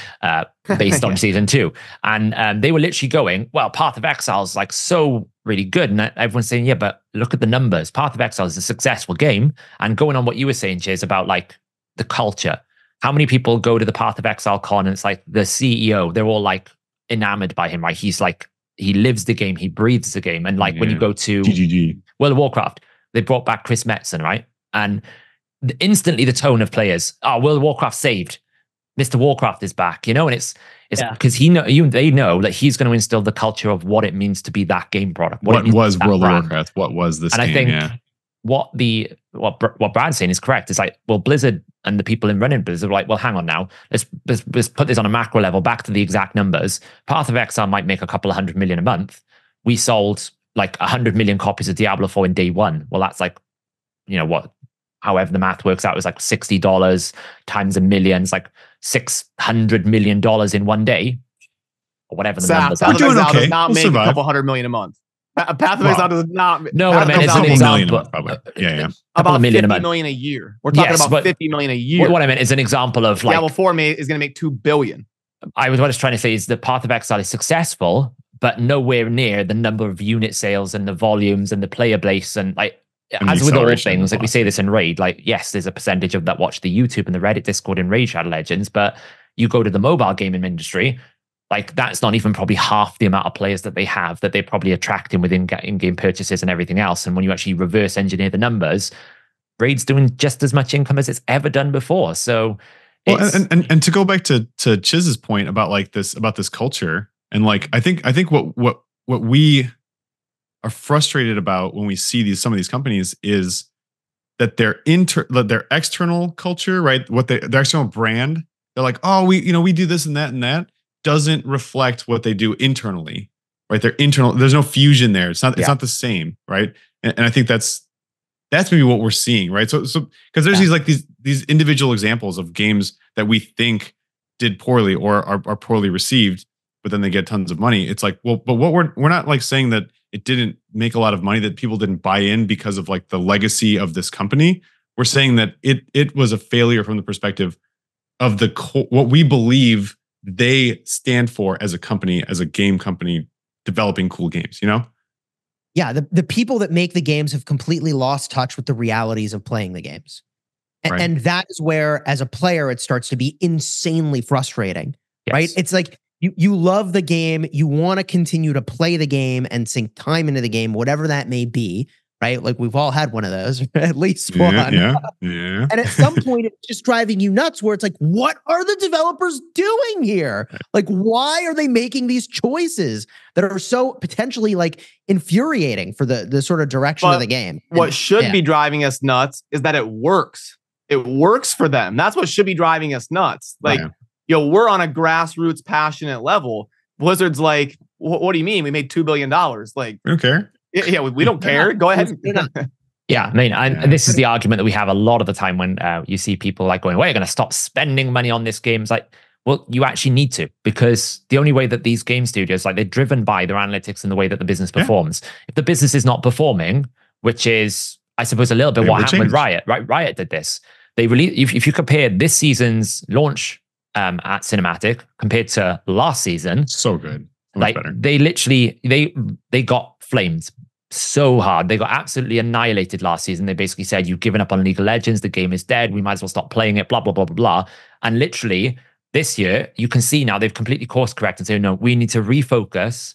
based on Season 2. And they were literally going, well, Path of Exile is like so really good. And everyone's saying, yeah, but look at the numbers. Path of Exile is a successful game. And going on what you were saying, Chiz, about like the culture. How many people go to the Path of Exile con and it's like the CEO, they're all like enamored by him, right? He's like, he lives the game, he breathes the game. And like when you go to World of Warcraft, they brought back Chris Metzen, right? And instantly the tone of players, World of Warcraft saved. Mr. Warcraft is back, you know? And it's because they know that he's going to instill the culture of what it means to be that game product. What was World of Warcraft? What was this game? And I think what Brad's saying is correct. It's like, well, Blizzard and the people in running Blizzard are like, well, hang on now. Let's put this on a macro level, back to the exact numbers. Path of Exile might make a couple of 100 million a month. We sold like 100 million copies of Diablo 4 in day one. Well, that's like, you know what, however the math works out, it was like $60 times a million. It's like $600 million in one day or whatever the numbers are. Path of Exile does not make a couple $100 million a month. Path of Exile does not. No, what I meant is an example. Probably. About $50 million a year. We're talking about $50 million a year. What I meant is an example of like Diablo 4 is going to make $2 billion. What I was trying to say is the Path of Exile is successful, but nowhere near the number of unit sales and the volumes and the player base and like. And as with all things, like we say this in Raid, like yes, there's a percentage of that watch the YouTube and the Reddit Discord in Raid Shadow Legends, but you go to the mobile gaming industry. Like that's not even probably half the amount of players that they have that they're probably attracting within in-game purchases and everything else. And when you actually reverse engineer the numbers, Raid's doing just as much income as it's ever done before. So, and to go back to Chiz's point about like this culture, and like I think what we are frustrated about when we see some of these companies is that their external culture, right? Their external brand, they're like, oh, we do this and that. Doesn't reflect what they do internally, right? Their internal, there's no fusion there. It's not the same, right? And I think that's maybe what we're seeing, right? So because there's these individual examples of games that we think did poorly or are poorly received, but then they get tons of money. It's like, well, but what we're not like saying that it didn't make a lot of money, that people didn't buy in because of like the legacy of this company. We're saying that it was a failure from the perspective of what we believe they stand for as a company, as a game company developing cool games, you know? Yeah, the people that make the games have completely lost touch with the realities of playing the games. Right. And that is where, as a player, it starts to be insanely frustrating, right? It's like you love the game, you want to continue to play the game and sink time into the game, whatever that may be, right? Like we've all had one of those, at least one. Yeah. And at some point, it's just driving you nuts where it's like, what are the developers doing here? Like, why are they making these choices that are so potentially like infuriating for the sort of direction of the game? What should be driving us nuts is that it works. It works for them. That's what should be driving us nuts. Like, we're on a grassroots passionate level. Blizzard's like, what do you mean? We made $2 billion. Like, we don't care. Yeah, we don't care. Go ahead. Yeah, I mean, and this is the argument that we have a lot of the time when you see people like going, "Well, you're going to stop spending money on this game." It's like, well, you actually need to, because the only way that these game studios, like, they're driven by their analytics and the way that the business performs. If the business is not performing, which is, I suppose, a little bit what happened with Riot, right? Riot did this. They really, if you compare this season's launch at Cinematic compared to last season, so good. Like they literally, they got flamed so hard. They got absolutely annihilated last season. They basically said, you've given up on League of Legends. The game is dead. We might as well stop playing it, blah, blah, blah, blah, blah. And literally this year, you can see now they've completely course corrected and say, no, we need to refocus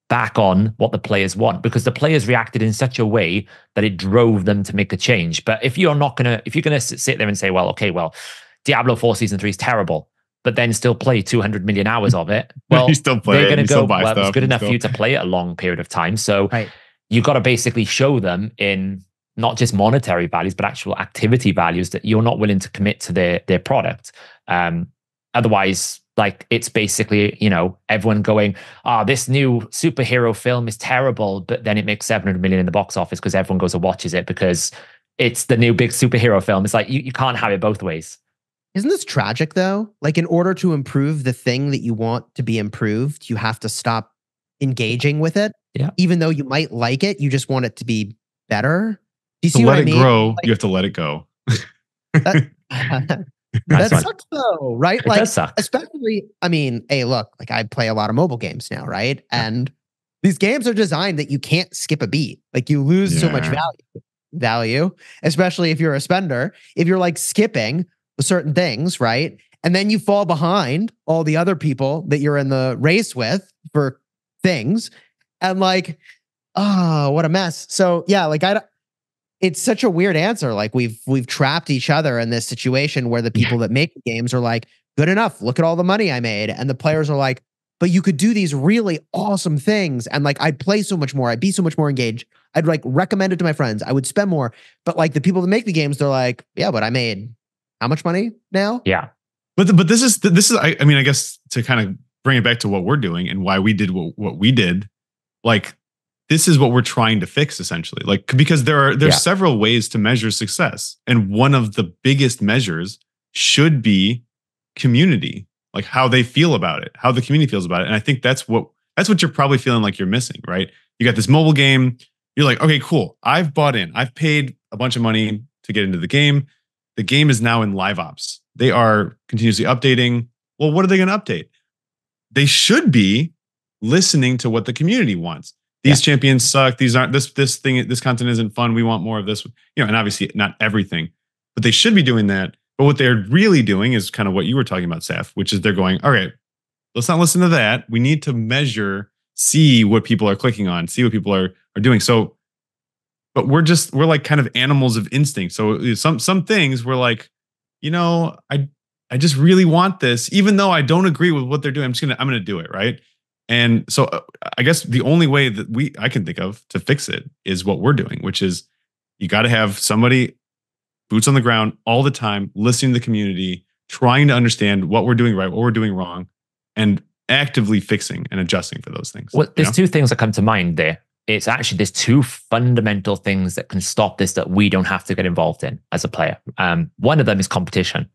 back on what the players want, because the players reacted in such a way that it drove them to make a change. But if you're going to sit there and say, well, okay, well, Diablo 4 Season 3 is terrible, but then still play 200 million hours of it, well, you still play they're going to go, well, it was good enough for you to play it a long period of time. So you got to basically show them in not just monetary values, but actual activity values that you're not willing to commit to their product. Otherwise, like, it's basically, everyone going, this new superhero film is terrible, but then it makes 700 million in the box office because everyone goes and watches it because it's the new big superhero film. It's like, you can't have it both ways. Isn't this tragic, though? Like, in order to improve the thing that you want to be improved, you have to stop engaging with it. Yeah. Even though you might like it, you just want it to be better. Do you see what I mean? To let it grow, you have to let it go. That sucks, though, right? It does suck. Especially, I mean, hey, look, like, I play a lot of mobile games now, right? And these games are designed that you can't skip a beat. Like, you lose so much value, especially if you're a spender. If you're like skipping certain things, right? And then you fall behind all the other people that you're in the race with for things. And like, what a mess. So yeah, like it's such a weird answer. Like we've trapped each other in this situation where the people that make the games are like, good enough. Look at all the money I made. And the players are like, but you could do these really awesome things. And like, I'd play so much more. I'd be so much more engaged. I'd like recommend it to my friends. I would spend more. But like the people that make the games, they're like, yeah, but I made how much money now? Yeah. But this is, I mean, I guess to kind of bring it back to what we're doing and why we did what we did, like, this is what we're trying to fix essentially. Like, because there's several ways to measure success. And one of the biggest measures should be community, like how they feel about it, how the community feels about it. And I think that's what you're probably feeling like you're missing, right? You got this mobile game. You're like, okay, cool. I've bought in. I've paid a bunch of money to get into the game. The game is now in live ops. They are continuously updating. Well, what are they going to update? They should be listening to what the community wants. These champions suck. These aren't this content isn't fun. We want more of this, and obviously not everything, but they should be doing that. But what they're really doing is kind of what you were talking about, Saf, which is they're going, all right, let's not listen to that. We need to measure, see what people are clicking on, see what people are doing. So, but we're like kind of animals of instinct. So some things we're like, I just really want this, even though I don't agree with what they're doing. I'm gonna do it, right? And so I guess the only way that I can think of to fix it is what we're doing, which is you got to have somebody boots on the ground all the time, listening to the community, trying to understand what we're doing right, what we're doing wrong, and actively fixing and adjusting for those things. Well, there's two things that come to mind there. It's actually, there's two fundamental things that can stop this that we don't have to get involved in as a player. One of them is competition.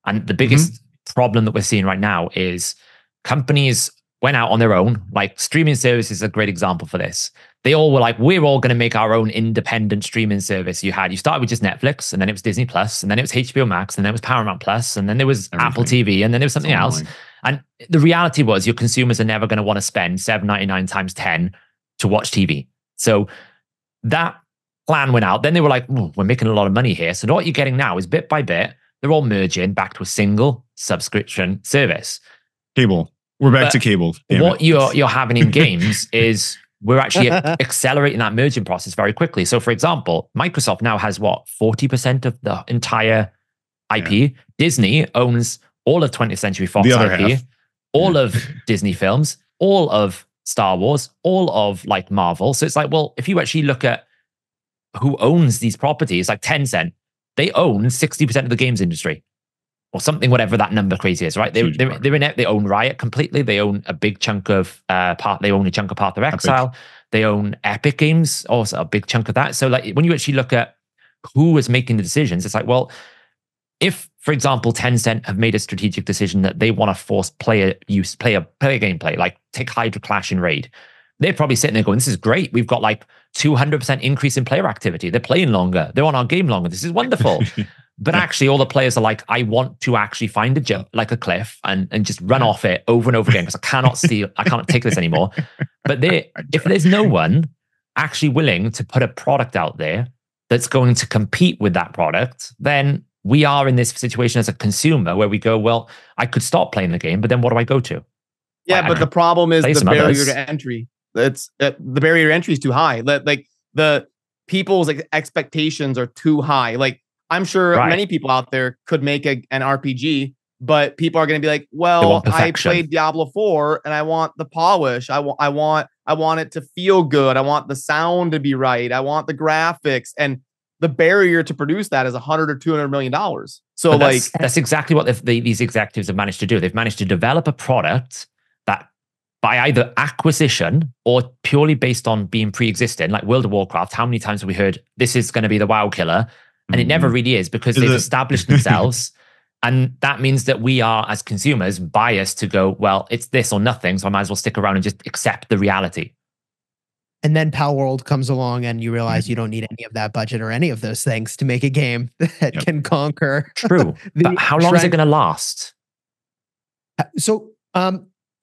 And the biggest problem that we're seeing right now is companies went out on their own. Like streaming service is a great example for this. They all were like, we're all going to make our own independent streaming service. You started with just Netflix, and then it was Disney Plus, and then it was HBO Max, and then it was Paramount Plus, and then there was Apple TV, and then there was something else. And the reality was your consumers are never going to want to spend $7.99 times 10 to watch TV. So that plan went out. Then they were like, we're making a lot of money here. So what you're getting now is bit by bit, they're all merging back to a single subscription service. Cable. We're back to cable. What you're having in games is we're actually accelerating that merging process very quickly. So for example, Microsoft now has 40% of the entire IP. Yeah. Disney owns all of 20th Century Fox IP, all of Disney films, all of Star Wars, all of like Marvel. So it's like, well, if you actually look at who owns these properties, like Tencent, they own 60% of the games industry or something, whatever that number crazy is, right? They're in it. They own Riot completely. They own a big chunk of they own a chunk of Path of Exile. Epic. They own Epic Games, also a big chunk of that. So like when you actually look at who is making the decisions, it's like, well, if, for example, Tencent have made a strategic decision that they want to force player gameplay, like take Hydra Clash in Raid, they're probably sitting there going, this is great. We've got like 200% increase in player activity. They're playing longer. They're on our game longer. This is wonderful. But actually, all the players are like, I want to actually find a jump, like a cliff, and just run off it over and over again because I cannot take this anymore. But if there's no one actually willing to put a product out there that's going to compete with that product, then we are in this situation as a consumer where we go, well, I could stop playing the game, but then what do I go to? Yeah, but the problem is the barrier to entry. The barrier to entry is too high. Like the people's expectations are too high. Like I'm sure many people out there could make an RPG, but people are going to be like, well, I played Diablo 4 and I want the polish. I want it to feel good. I want the sound to be right. I want the graphics, and the barrier to produce that is $100 or $200 million. So that's exactly what these executives have managed to do. They've managed to develop a product that by either acquisition or purely based on being pre-existing, like World of Warcraft, how many times have we heard this is going to be the WoW killer? And it never really is, because they've established themselves. And that means that we are, as consumers, biased to go, well, it's this or nothing, so I might as well stick around and just accept the reality. And then Pal World comes along and you realize you don't need any of that budget or any of those things to make a game that can conquer. True. But how long is it going to last? So,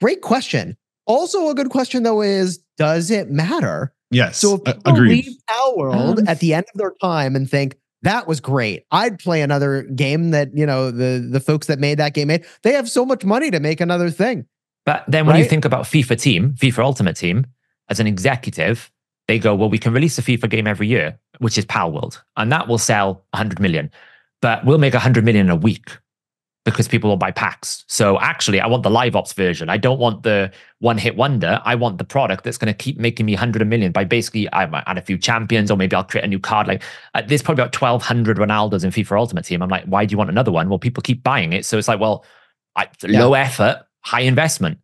great question. Also a good question, though, is, does it matter? Yes. So if people leave Pal World at the end of their time and think, that was great, I'd play another game that, the folks that made that game made. They have so much money to make another thing. But then when you think about FIFA Ultimate Team, as an executive, they go, well, we can release a FIFA game every year, which is Pal World, and that will sell 100 million. But we'll make 100 million in a week because people will buy packs. So actually, I want the live ops version. I don't want the one-hit wonder. I want the product that's going to keep making me 100 million by basically, I might add a few champions, or maybe I'll create a new card. Like there's probably about 1,200 Ronaldos in FIFA Ultimate Team. I'm like, why do you want another one? Well, people keep buying it. So it's like, well, low effort, high investment.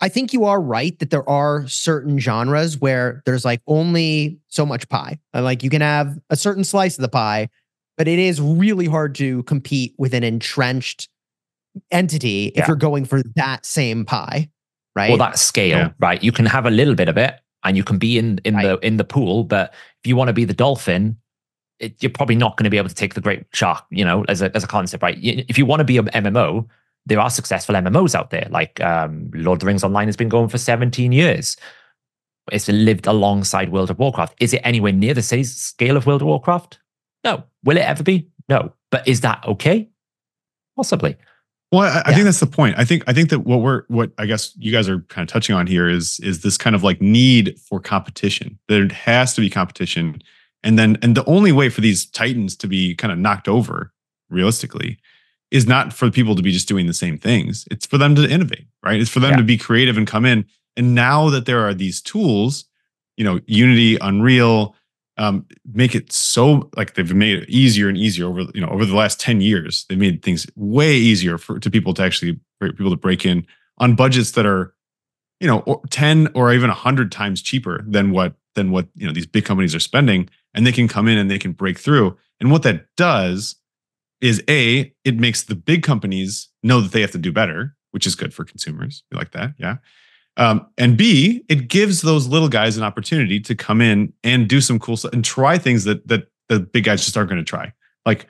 I think you are right that there are certain genres where there's like only so much pie. Like you can have a certain slice of the pie, but it is really hard to compete with an entrenched entity if you're going for that same pie, right? Or that scale, right? You can have a little bit of it and you can be in the pool, but if you want to be the dolphin, you're probably not going to be able to take the great shark, as a concept, right? If you want to be an MMO, there are successful MMOs out there. Like Lord of the Rings Online has been going for 17 years. It's lived alongside World of Warcraft. Is it anywhere near the scale of World of Warcraft? No. Will it ever be? No. But is that okay? Possibly. Well, I think that's the point. I think that what I guess you guys are kind of touching on here is this kind of like need for competition. There has to be competition. And the only way for these titans to be kind of knocked over, realistically, is not for people to be just doing the same things. It's for them to innovate, right? It's for them to be creative and come in. And now that there are these tools, Unity, Unreal, make it so like they've made it easier and easier over the last 10 years. They've made things way easier for people to break in on budgets that are, 10 or even 100 times cheaper than what these big companies are spending, and they can come in and they can break through. And what that does is it makes the big companies know that they have to do better, which is good for consumers. You like that, yeah. And B, it gives those little guys an opportunity to come in and do some cool stuff and try things that the big guys just aren't going to try. Like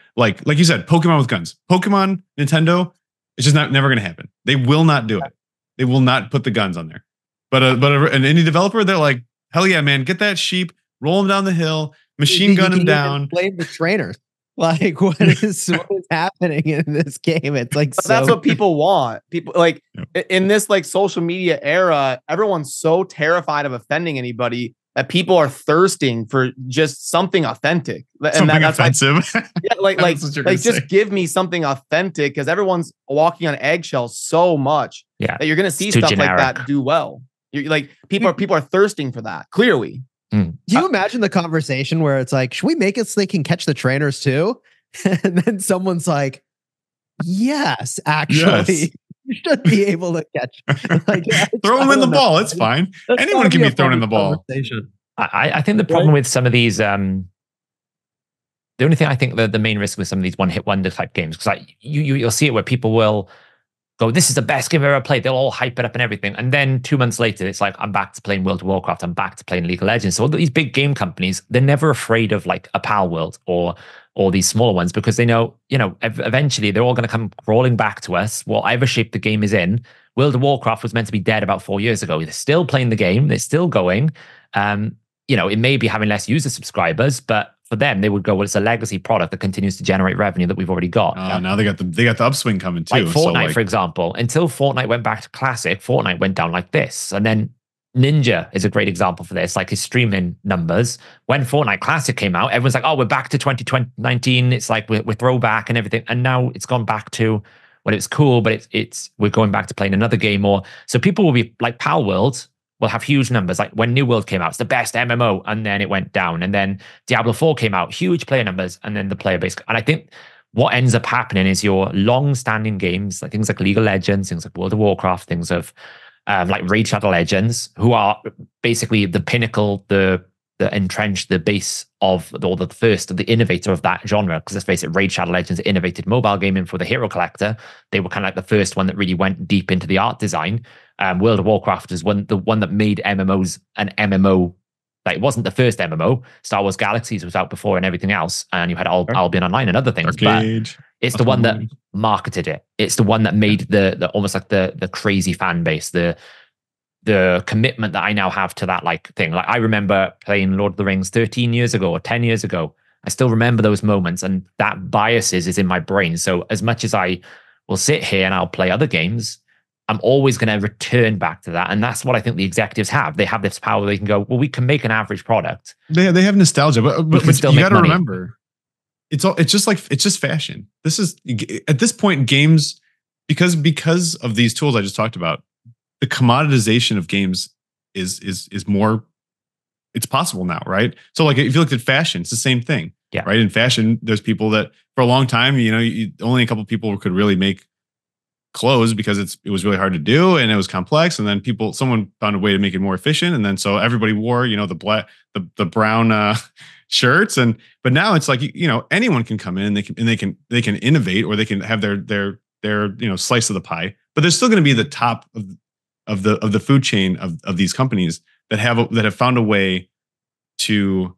you said, Pokemon with guns. Pokemon, Nintendo, it's just never going to happen. They will not do it. They will not put the guns on there. But an indie developer, they're like, hell yeah, man, get that sheep, roll him down the hill, machine gun him down. Blame the trainers. Like what is happening in this game? It's like that's what people want. People like in this like social media era, everyone's so terrified of offending anybody that people are thirsting for just something authentic. And that's offensive. Like just give me something authentic, because everyone's walking on eggshells so much that you're gonna see stuff generic. Like that do well. You're like people are thirsting for that, clearly. Do you imagine the conversation where it's like, should we make it so they can catch the trainers too? And then someone's like, yes, actually, you should be able to catch. Like, throw them in the ball. It's fine. Anyone can be thrown in the ball. I think the problem with some of these, the only thing I think the main risk with some of these one-hit wonder type games, because like you'll see it where people will go, this is the best game I've ever played. They'll all hype it up and everything. And then 2 months later, it's like, I'm back to playing World of Warcraft. I'm back to playing League of Legends. So all these big game companies, they're never afraid of like a Pal World or these smaller ones, because they know, eventually they're all going to come crawling back to us, whatever shape the game is in. World of Warcraft was meant to be dead about 4 years ago. They're still playing the game. They're still going. It may be having less user subscribers, but for them, they would go, well, it's a legacy product that continues to generate revenue that we've already got. Now they got the upswing coming too. Like Fortnite, for example, until Fortnite went back to classic, Fortnite went down like this. And then Ninja is a great example for this, like his streaming numbers. When Fortnite Classic came out, everyone's like, oh, we're back to 2019. It's like we're throwback and everything. And now it's gone back to, well, it's cool, but we're going back to playing another game more. So people will be like Pal World will have huge numbers. Like when New World came out, it's the best MMO, and then it went down. And then Diablo 4 came out, huge player numbers, and then the player base. And I think what ends up happening is your long-standing games, like things like League of Legends, things like World of Warcraft, things of like Raid Shadow Legends, who are basically the pinnacle, the entrenched, the base of, or the first, the innovator of that genre. Because let's face it, Raid Shadow Legends innovated mobile gaming for the hero collector. They were kind of like the first one that really went deep into the art design. World of Warcraft is the one that made MMOs an MMO. Like, it wasn't the first MMO. Star Wars Galaxies was out before and everything else. And you had Albion Online and other things. Arcade. But it's the one that marketed it. It's the one that made the almost like the crazy fan base, the commitment that I now have to that like thing. Like, I remember playing Lord of the Rings 13 years ago or 10 years ago. I still remember those moments, and that biases is in my brain. So as much as I will sit here and I'll play other games, I'm always going to return back to that. And that's what I think the executives have. They have this power. They can go, well, we can make an average product. They have nostalgia, but you got to remember, it's just fashion. This is, at this point, games, because of these tools I just talked about, the commoditization of games is more, it's possible now, right? So like, if you looked at fashion, it's the same thing, right? In fashion, there's people that for a long time, only a couple of people could really make clothes because it was really hard to do and it was complex. And then someone found a way to make it more efficient. And then so everybody wore, the brown shirts. But now it's like, anyone can come in and they can innovate, or they can have their slice of the pie. But there's still going to be the top of the food chain of these companies that have found a way to,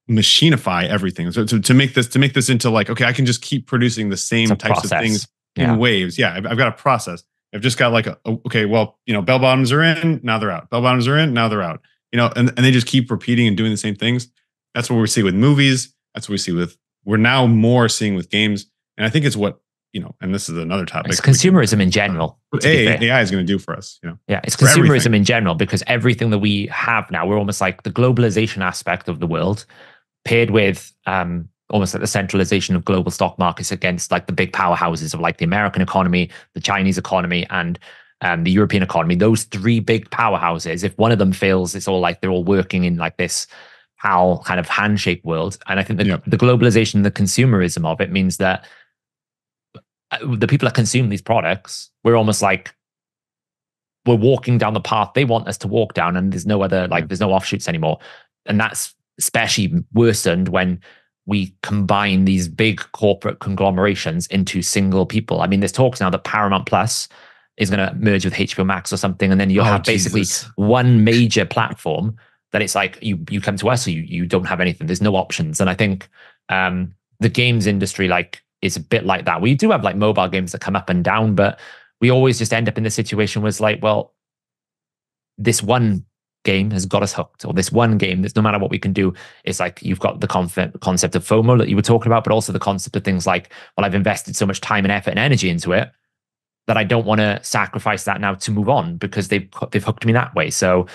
machinify everything. So to make this into like, okay, I can just keep producing the same types of things in waves. Yeah, I've got a process. I've just got like bell bottoms are in, now they're out. Bell bottoms are in, now they're out. And they just keep repeating and doing the same things. That's what we see with movies. That's what we're now more seeing with games. And I think it's what, and this is another topic. It's consumerism in general. What AI is going to do for us. Yeah, it's consumerism in general, because everything that we have now, we're almost like the globalization aspect of the world, paired with almost like the centralization of global stock markets against like the big powerhouses of like the American economy, the Chinese economy, and the European economy. Those three big powerhouses, if one of them fails, it's all like they're all working in like this PAL kind of handshake world. And I think that the globalization, the consumerism of it means that the people that consume these products, we're almost like we're walking down the path they want us to walk down, and there's no other there's no offshoots anymore. And that's especially worsened when we combine these big corporate conglomerations into single people. I mean, there's talks now that Paramount Plus is going to merge with HBO Max or something, and then you'll have basically one major platform that it's like you come to us, or you don't have anything. There's no options. And I think the games industry is a bit like that. We do have like mobile games that come up and down, but we always just end up in the situation where it's like, well, this one game has got us hooked, or this one game, there's no matter what we can do. It's like you've got the concept of FOMO that you were talking about, but also the concept of things like, well, I've invested so much time and effort and energy into it that I don't want to sacrifice that now to move on because they've hooked me that way. So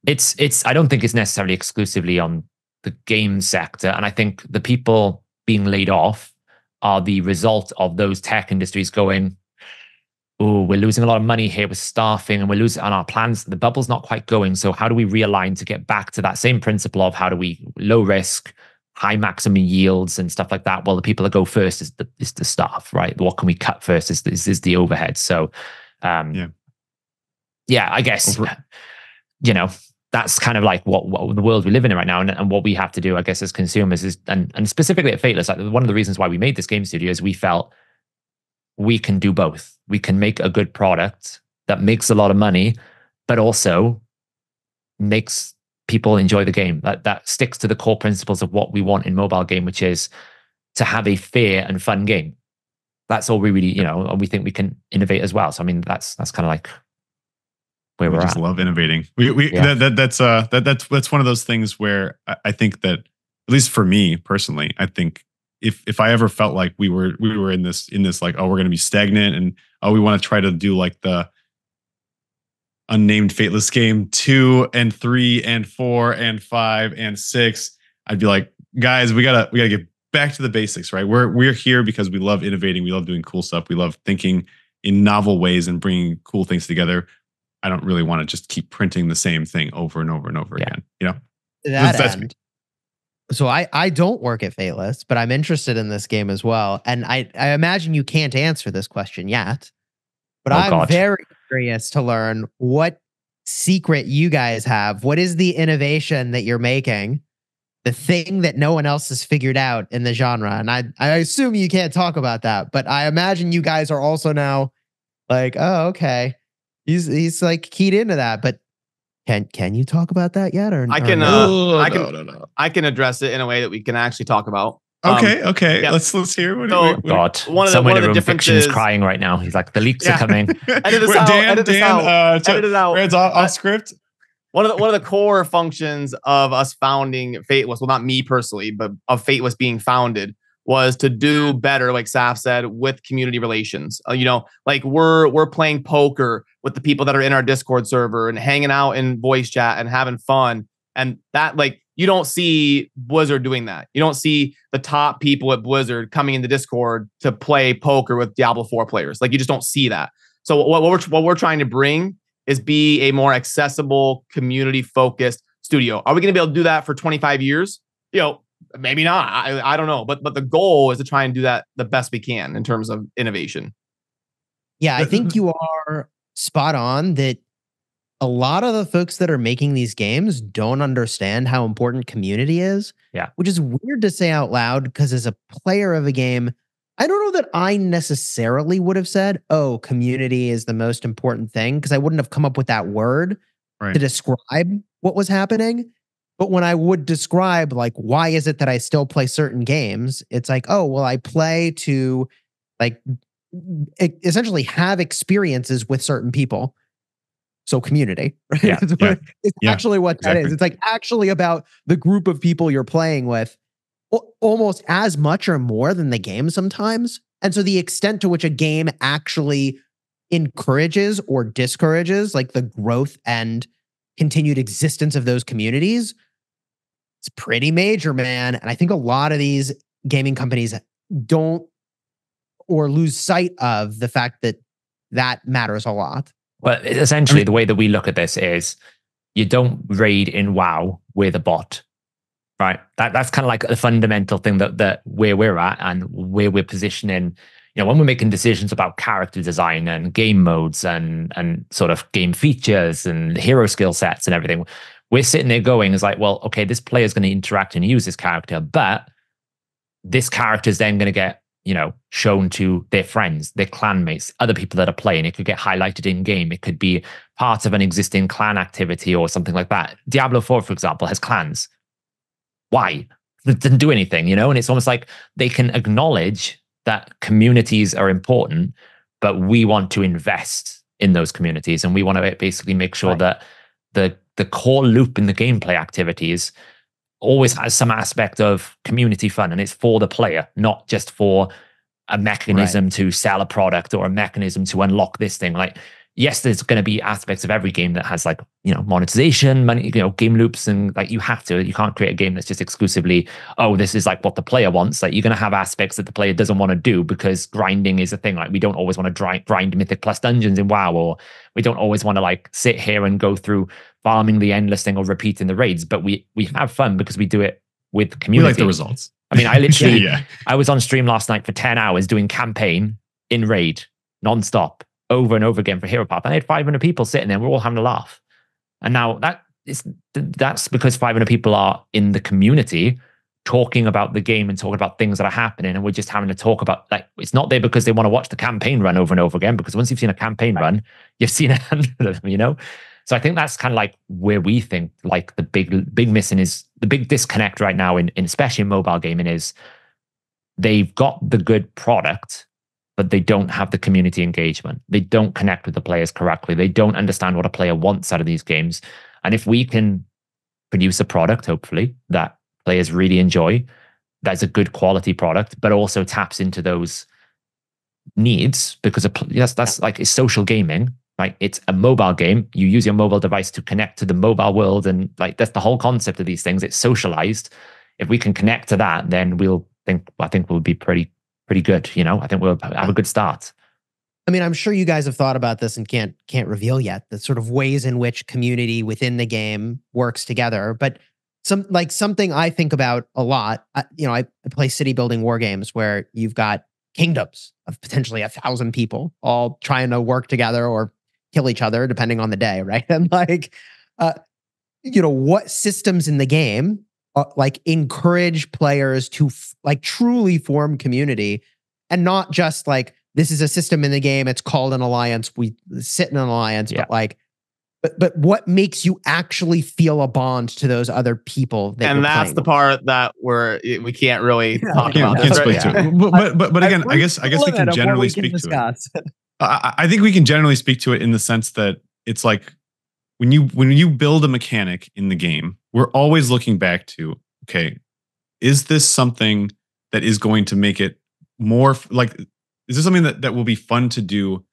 it's I don't think it's necessarily exclusively on the game sector. And I think the people being laid off are the result of those tech industries going, oh, we're losing a lot of money here, we're staffing, and we're losing on our plans. The bubble's not quite going. So how do we realign to get back to that same principle of how do we low risk, high maximum yields and stuff like that? Well, the people that go first is the staff, right? What can we cut first is the overhead. So I guess, that's kind of like what the world we live in right now, and what we have to do, I guess, as consumers is, and specifically at Fateless, like one of the reasons why we made this game studio is we felt we can do both. We can make a good product that makes a lot of money, but also makes people enjoy the game. That sticks to the core principles of what we want in mobile game, which is to have a fair and fun game. That's all we really, and we think we can innovate as well. So I mean, that's kind of like where we're just at. Love innovating. That's one of those things where I think that, at least for me personally, I think if I ever felt like we were in this like, oh, we're going to be stagnant, and we want to try to do like the unnamed Fateless game 2 and 3 and 4 and 5 and 6, I'd be like, guys, we gotta get back to the basics, right? We're here because we love innovating, we love doing cool stuff, we love thinking in novel ways and bringing cool things together. I don't really want to just keep printing the same thing over and over and over again. That's me. So I don't work at Fateless, but I'm interested in this game as well. And I imagine you can't answer this question yet, but I'm very curious to learn what secret you guys have. What is the innovation that you're making? The thing that no one else has figured out in the genre. And I assume you can't talk about that, but I imagine you guys are also now like, oh, okay. He's like keyed into that, but can you talk about that yet? Or I can no? I can address it in a way that we can actually talk about. Okay. Yeah. Let's hear. One of the differences, crying right now. He's like, the leaks are coming. Edit this out. Edit it out. Red's off script. One of the core functions of us founding Fateless, well, not me personally, but of Fateless being founded, was to do better, like Saf said, with community relations. Like we're playing poker with the people that are in our Discord server and hanging out in voice chat and having fun. And that, like, you don't see Blizzard doing that. You don't see the top people at Blizzard coming into Discord to play poker with Diablo 4 players. Like, you just don't see that. So what we're trying to bring is be a more accessible, community-focused studio. Are we going to be able to do that for 25 years? Maybe not. I don't know. But the goal is to try and do that the best we can in terms of innovation. Yeah, I think you are spot on that a lot of the folks that are making these games don't understand how important community is. Yeah. Which is weird to say out loud, because as a player of a game, I don't know that I necessarily would have said, oh, community is the most important thing, because I wouldn't have come up with that word to describe what was happening. But when I would describe, like, why is it that I still play certain games? It's like, oh, well, I play to, like, essentially have experiences with certain people. So community, right? Yeah, it's actually what that is. It's like actually about the group of people you're playing with, almost as much or more than the game sometimes. And so the extent to which a game actually encourages or discourages, like, the growth and continued existence of those communities, it's pretty major, man. And I think a lot of these gaming companies don't, or lose sight of the fact that matters a lot. Well, essentially, the way that we look at this is you don't raid in WoW with a bot, right? That's kind of like a fundamental thing that where we're at and where we're positioning. When we're making decisions about character design and game modes and sort of game features and hero skill sets and everything, we're sitting there going, is like, well, okay, this player is going to interact and use this character, but this character is then going to get, shown to their friends, their clanmates, other people that are playing. It could get highlighted in game. It could be part of an existing clan activity or something like that. Diablo 4, for example, has clans. Why? It didn't do anything, and it's almost like they can acknowledge that communities are important, but we want to invest in those communities, and we want to basically make sure that the core loop in the gameplay activities always has some aspect of community fun, and it's for the player, not just for a mechanism to sell a product or a mechanism to unlock this thing. Like, yes, there's going to be aspects of every game that has monetization, money, game loops, and you can't create a game that's just exclusively, oh, this is like what the player wants. Like, you're going to have aspects that the player doesn't want to do because grinding is a thing. Like, we don't always want to grind Mythic Plus dungeons in WoW, or we don't always want to sit here and go through farming the endless thing or repeating the raids, but we have fun because we do it with community. We like the results. I mean, I literally, I was on stream last night for 10 hours doing campaign in raid nonstop, over and over again for Hero Path. And I had 500 people sitting there. We're all having a laugh. And now that's because 500 people are in the community talking about the game and talking about things that are happening. And we're just having to talk about, it's not there because they want to watch the campaign run over and over again, because once you've seen a campaign run, you've seen 100 of them, So I think that's kind of where we think the big missing is, the big disconnect right now in especially in mobile gaming is they've got the good product, but they don't have the community engagement. They don't connect with the players correctly. They don't understand what a player wants out of these games. And if we can produce a product, hopefully, that players really enjoy, that's a good quality product, but also taps into those needs, because that's it's social gaming. Right? It's a mobile game. You use your mobile device to connect to the mobile world. And that's the whole concept of these things. It's socialized. If we can connect to that, then I think we'll be pretty good. I think we'll have a good start. I mean, I'm sure you guys have thought about this and can't reveal yet the sort of ways in which community within the game works together. But something I think about a lot, I play city building war games where you've got kingdoms of potentially 1,000 people all trying to work together or kill each other depending on the day, right? And what systems in the game encourage players to truly form community, and not just this is a system in the game, it's called an alliance, we sit in an alliance, but what makes you actually feel a bond to those other people that and that's the part that we can't really talk about. Can't speak to it. But again, I guess we can generally speak to it. I think we can generally speak to it in the sense that it's when you build a mechanic in the game, we're always looking back to, okay, is this something that is going to make it more is this something that will be fun to do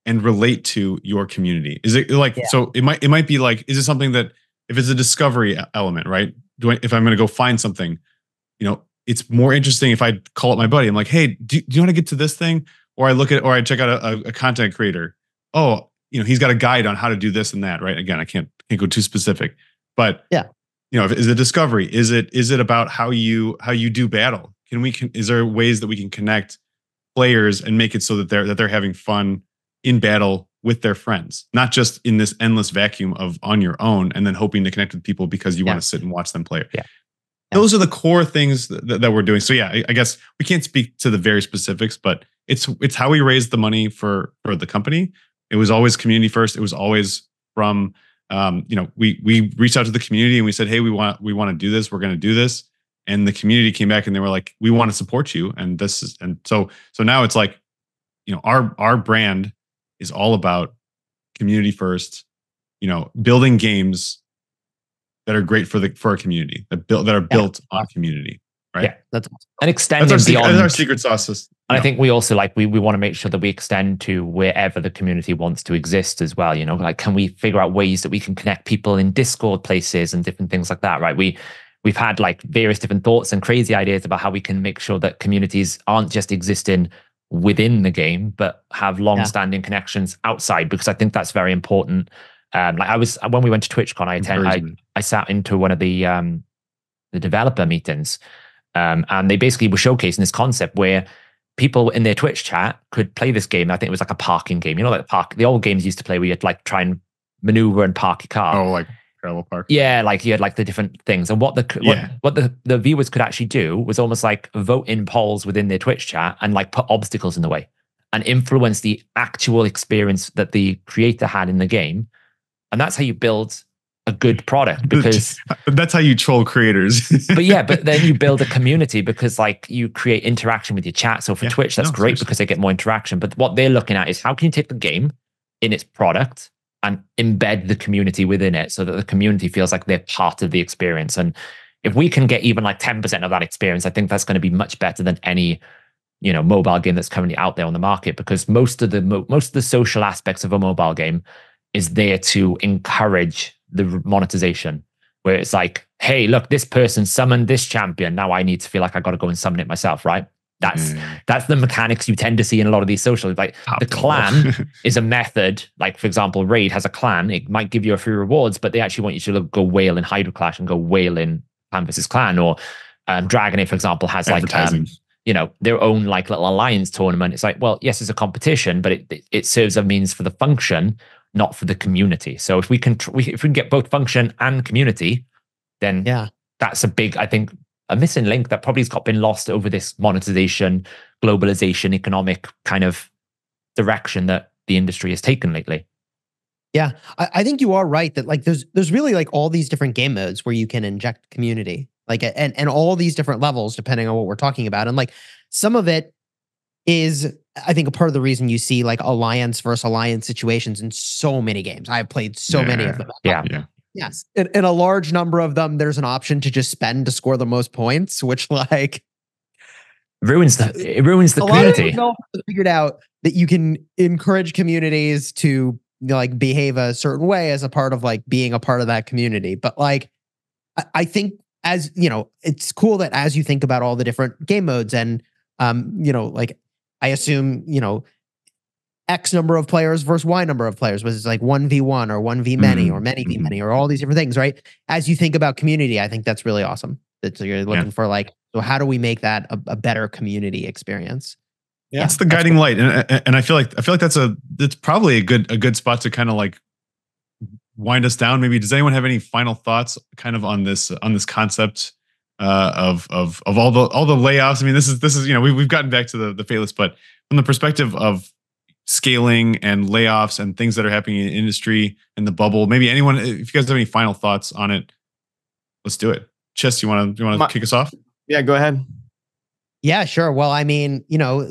and relate to your community? Is it so it might be is it something that, if it's a discovery element, right? If I'm going to go find something, it's more interesting if I call up my buddy. I'm like, hey, do you want to get to this thing? Or I check out a content creator. Oh, he's got a guide on how to do this and that, right? Again, I can't go too specific, but is it discovery? Is it about how you do battle? Is there ways that we can connect players and make it so that they're having fun in battle with their friends, not just in this endless vacuum of on your own and then hoping to connect with people because you want to sit and watch them play. Yeah. Those are the core things that we're doing. So I guess we can't speak to the very specifics, but it's how we raised the money for the company. It was always community first. It was always from, we reached out to the community and we said, hey, we want to do this. We're going to do this. And the community came back and they were like, we want to support you. And so now it's our brand is all about community first, building games that are great for a community that are built on community. Right. Yeah, that's awesome. And extending beyond. That's our secret sauce. And I think we also we want to make sure that we extend to wherever the community wants to exist as well. Can we figure out ways that we can connect people in Discord places and different things like that, right? We've had various different thoughts and crazy ideas about how we can make sure that communities aren't just existing within the game, but have long-standing connections outside, because I think that's very important. When we went to TwitchCon, I sat into one of the developer meetings. And they basically were showcasing this concept where people in their Twitch chat could play this game. I think it was a parking game. The old games used to play where you had to try and maneuver and park your car. Oh, parallel park. Yeah, like you had like the different things, and what the viewers could actually do was almost like vote in polls within their Twitch chat and like put obstacles in the way and influence the actual experience that the creator had in the game, and that's how you build a good product, because that's how you troll creators. but then you build a community, because like you create interaction with your chat. So for Twitch, that's great because they get more interaction. But what they're looking at is how can you take the game in its product and embed the community within it so that the community feels like they're part of the experience. And if we can get even like 10% of that experience, I think that's going to be much better than any, mobile game that's currently out there on the market, because most of the social aspects of a mobile game is there to encourage the monetization, where it's like, hey, look, this person summoned this champion. Now I need to feel like I got to go and summon it myself, right? That's the mechanics you tend to see in a lot of these socials. Like the clan is a method. Like, for example, Raid has a clan. It might give you a few rewards, but they actually want you to go whale in Hydro Clash and go whale in Clan versus Clan. Or Dragonade, for example, has like their own like little alliance tournament. It's like, well, yes, it's a competition, but it serves a means for the function, not for the community. So if we can get both function and community, then that's a big, I think, a missing link that probably has been lost over this monetization, globalization, economic kind of direction that the industry has taken lately. Yeah, I think you are right that like there's really like all these different game modes where you can inject community, like and all these different levels depending on what we're talking about. And like some of it is, I think, a part of the reason you see like alliance versus alliance situations in so many games. I've played so many of them. Yeah. Yes. In a large number of them, there's an option to just spend to score the most points, which like ruins the community. A lot of developers figured out that you can encourage communities to like behave a certain way as a part of like being a part of that community. But like, I think as it's cool that as you think about all the different game modes and like I assume, X number of players versus Y number of players, was like 1v1 or 1v many or many v many or all these different things, right? As you think about community, I think that's really awesome. That you're looking for like, so how do we make that a better community experience? Yeah, that's the guiding light, and I feel like that's probably a good spot to kind of like wind us down. Maybe does anyone have any final thoughts kind of on this concept of all the layoffs? I mean, this is we've gotten back to the Fateless, but from the perspective of scaling and layoffs and things that are happening in the industry and the bubble, maybe anyone, if you guys have any final thoughts on it, let's do it. Chess, you want to kick us off? Yeah, go ahead. Yeah, sure. Well, I mean,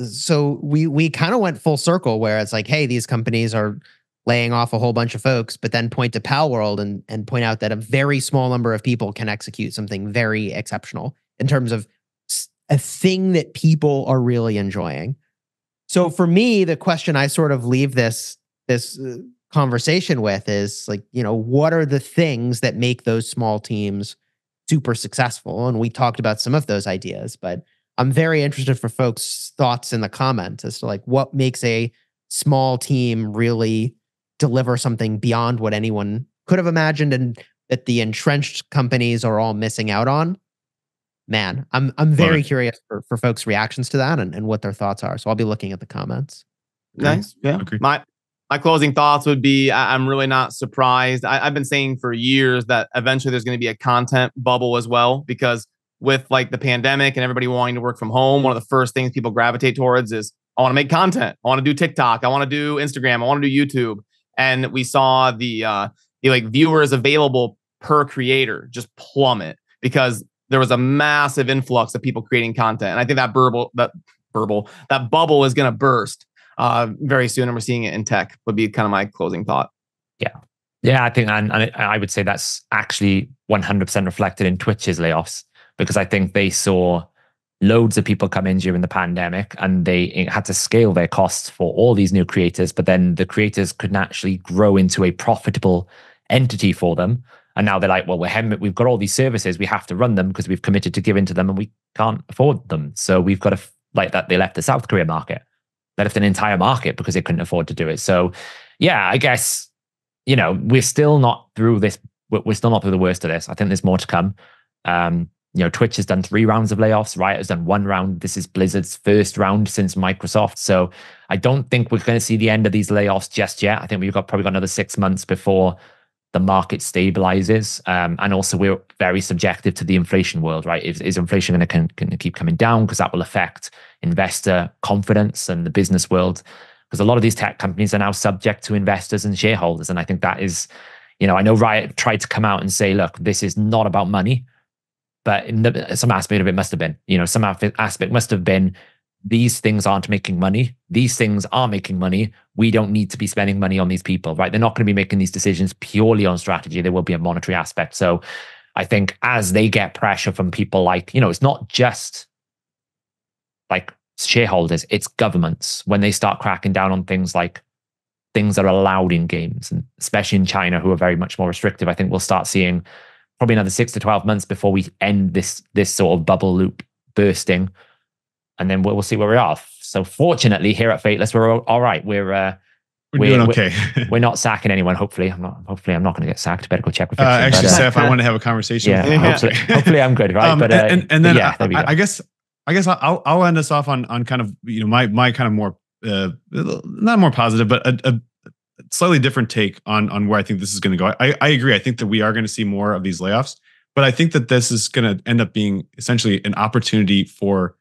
so we kind of went full circle where it's like, hey, these companies are laying off a whole bunch of folks, but then point to Pal World and point out that a very small number of people can execute something very exceptional in terms of a thing that people are really enjoying. So for me, the question I sort of leave this conversation with is like, what are the things that make those small teams super successful? And we talked about some of those ideas, but I'm very interested for folks' thoughts in the comments as to like what makes a small team really deliver something beyond what anyone could have imagined and that the entrenched companies are all missing out on. Man, I'm very curious for folks' reactions to that and what their thoughts are. So I'll be looking at the comments. Nice. Yeah. Agreed. My closing thoughts would be I'm really not surprised. I've been saying for years that eventually there's going to be a content bubble as well, because with like the pandemic and everybody wanting to work from home, one of the first things people gravitate towards is I want to make content. I want to do TikTok. I want to do Instagram. I want to do YouTube. And we saw the like viewers available per creator just plummet because there was a massive influx of people creating content. And I think that bubble is going to burst very soon. And we're seeing it in tech would be kind of my closing thought. Yeah, I think, and I would say that's actually 100% reflected in Twitch's layoffs, because I think they saw loads of people come in during the pandemic and they had to scale their costs for all these new creators, but then the creators couldn't actually grow into a profitable entity for them. And now they're like, well, we've got all these services, we have to run them because we've committed to give into them and we can't afford them. So we've got to, like that, they left the South Korea market. They left an entire market because they couldn't afford to do it. So yeah, I guess, we're still not through this. We're still not through the worst of this. I think there's more to come. Twitch has done 3 rounds of layoffs. Riot has done 1 round. This is Blizzard's first round since Microsoft. So I don't think we're going to see the end of these layoffs just yet. I think we've probably got another 6 months before the market stabilizes. And also we're very subjective to the inflation world, right? Is inflation going to keep coming down? Because that will affect investor confidence and the business world. Because a lot of these tech companies are now subject to investors and shareholders. And I think that is, I know Riot tried to come out and say, look, this is not about money, but some aspect of it must have been, some aspect must have been, these things aren't making money. These things are making money. We don't need to be spending money on these people, right? They're not going to be making these decisions purely on strategy. There will be a monetary aspect. So I think as they get pressure from people like, it's not just like shareholders, it's governments. When they start cracking down on things like things that are allowed in games, and especially in China, who are very much more restrictive, I think we'll start seeing probably another 6 to 12 months before we end this sort of bubble loop bursting. And then we'll see where we are. So fortunately, here at Fateless, we're all right. We're doing okay. We're not sacking anyone. Hopefully, I'm not going to get sacked. Better go check with actually, Seth, I want to have a conversation. Yeah, with you. hopefully I'm good, right? But and then yeah, there we go. I guess I'll end us off on kind of my kind of more not more positive, but a slightly different take on where I think this is going to go. I agree. I think that we are going to see more of these layoffs, but I think that this is going to end up being essentially an opportunity for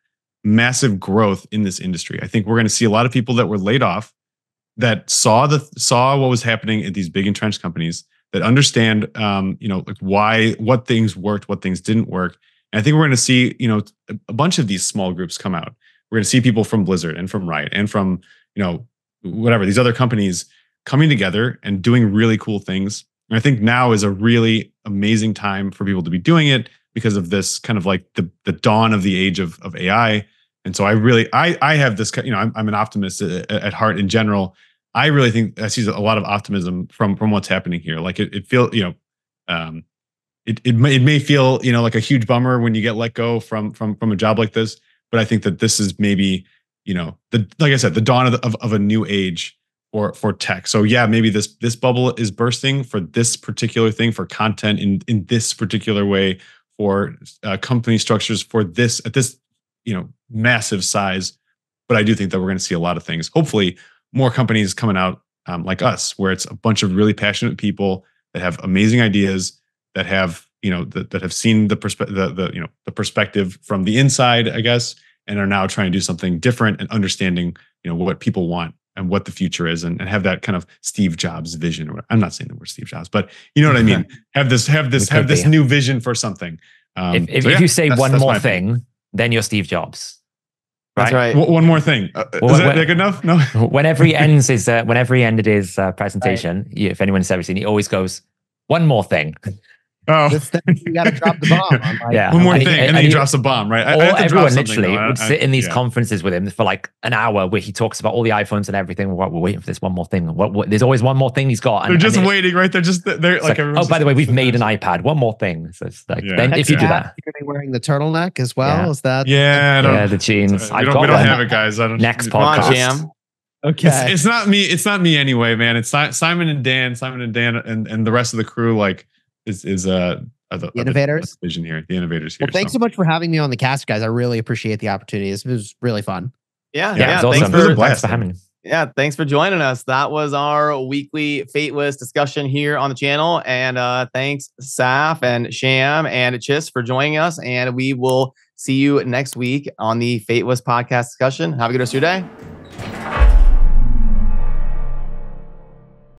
massive growth in this industry. I think we're going to see a lot of people that were laid off that saw what was happening at these big entrenched companies, that understand like what things worked, what things didn't work. And I think we're going to see a bunch of these small groups come out. We're going to see people from Blizzard and from Riot and from whatever these other companies coming together and doing really cool things. And I think now is a really amazing time for people to be doing it, because of this kind of like the dawn of the age of AI. And so I have this, I'm an optimist at heart in general. I really think I see a lot of optimism from what's happening here. Like it feels, it may feel, like a huge bummer when you get let go from a job like this. But I think that this is maybe, like I said, the dawn of a new age for tech. So yeah, maybe this bubble is bursting for this particular thing, for content in this particular way, for company structures for this at this massive size. But I do think that we're going to see a lot of things. Hopefully, more companies coming out like us, where it's a bunch of really passionate people that have amazing ideas, that have that have seen the perspective from the inside, I guess, and are now trying to do something different and understanding what people want and what the future is, and have that kind of Steve Jobs vision. I'm not saying that we're Steve Jobs, but you know what I mean. Have this new vision for something. If you say one more thing, then you're Steve Jobs. Right? That's right. One more thing. Is that good enough? No. Whenever he ended his presentation, if anyone's ever seen, he always goes, "One more thing." Oh, you got to drop the bomb. Yeah, one more thing, and then he drops a bomb, right? Everyone literally would sit in these conferences with him for like an hour, where he talks about all the iPhones and everything. We're waiting for this one more thing. There's always one more thing he's got. They're just waiting, right? They're like oh, by the way, we've made an iPad. One more thing. So it's like, then if you do that, you're gonna be wearing the turtleneck as well. Yeah. Is that? Yeah, the jeans. We don't have it, guys. Next podcast. Come on, Jam. Okay, it's not me. It's not me anyway, man. It's Simon and Dan, and the rest of the crew. Like is the innovators. Vision here, the innovators here. Well, thanks so much for having me on the cast, guys. I really appreciate the opportunity. This was really fun. Yeah. Awesome. Thanks for having me. Yeah, thanks for joining us. That was our weekly Fateless discussion here on the channel. And thanks, Saf and Sham and Chis for joining us. And we will see you next week on the Fateless Podcast discussion. Have a good rest of your day.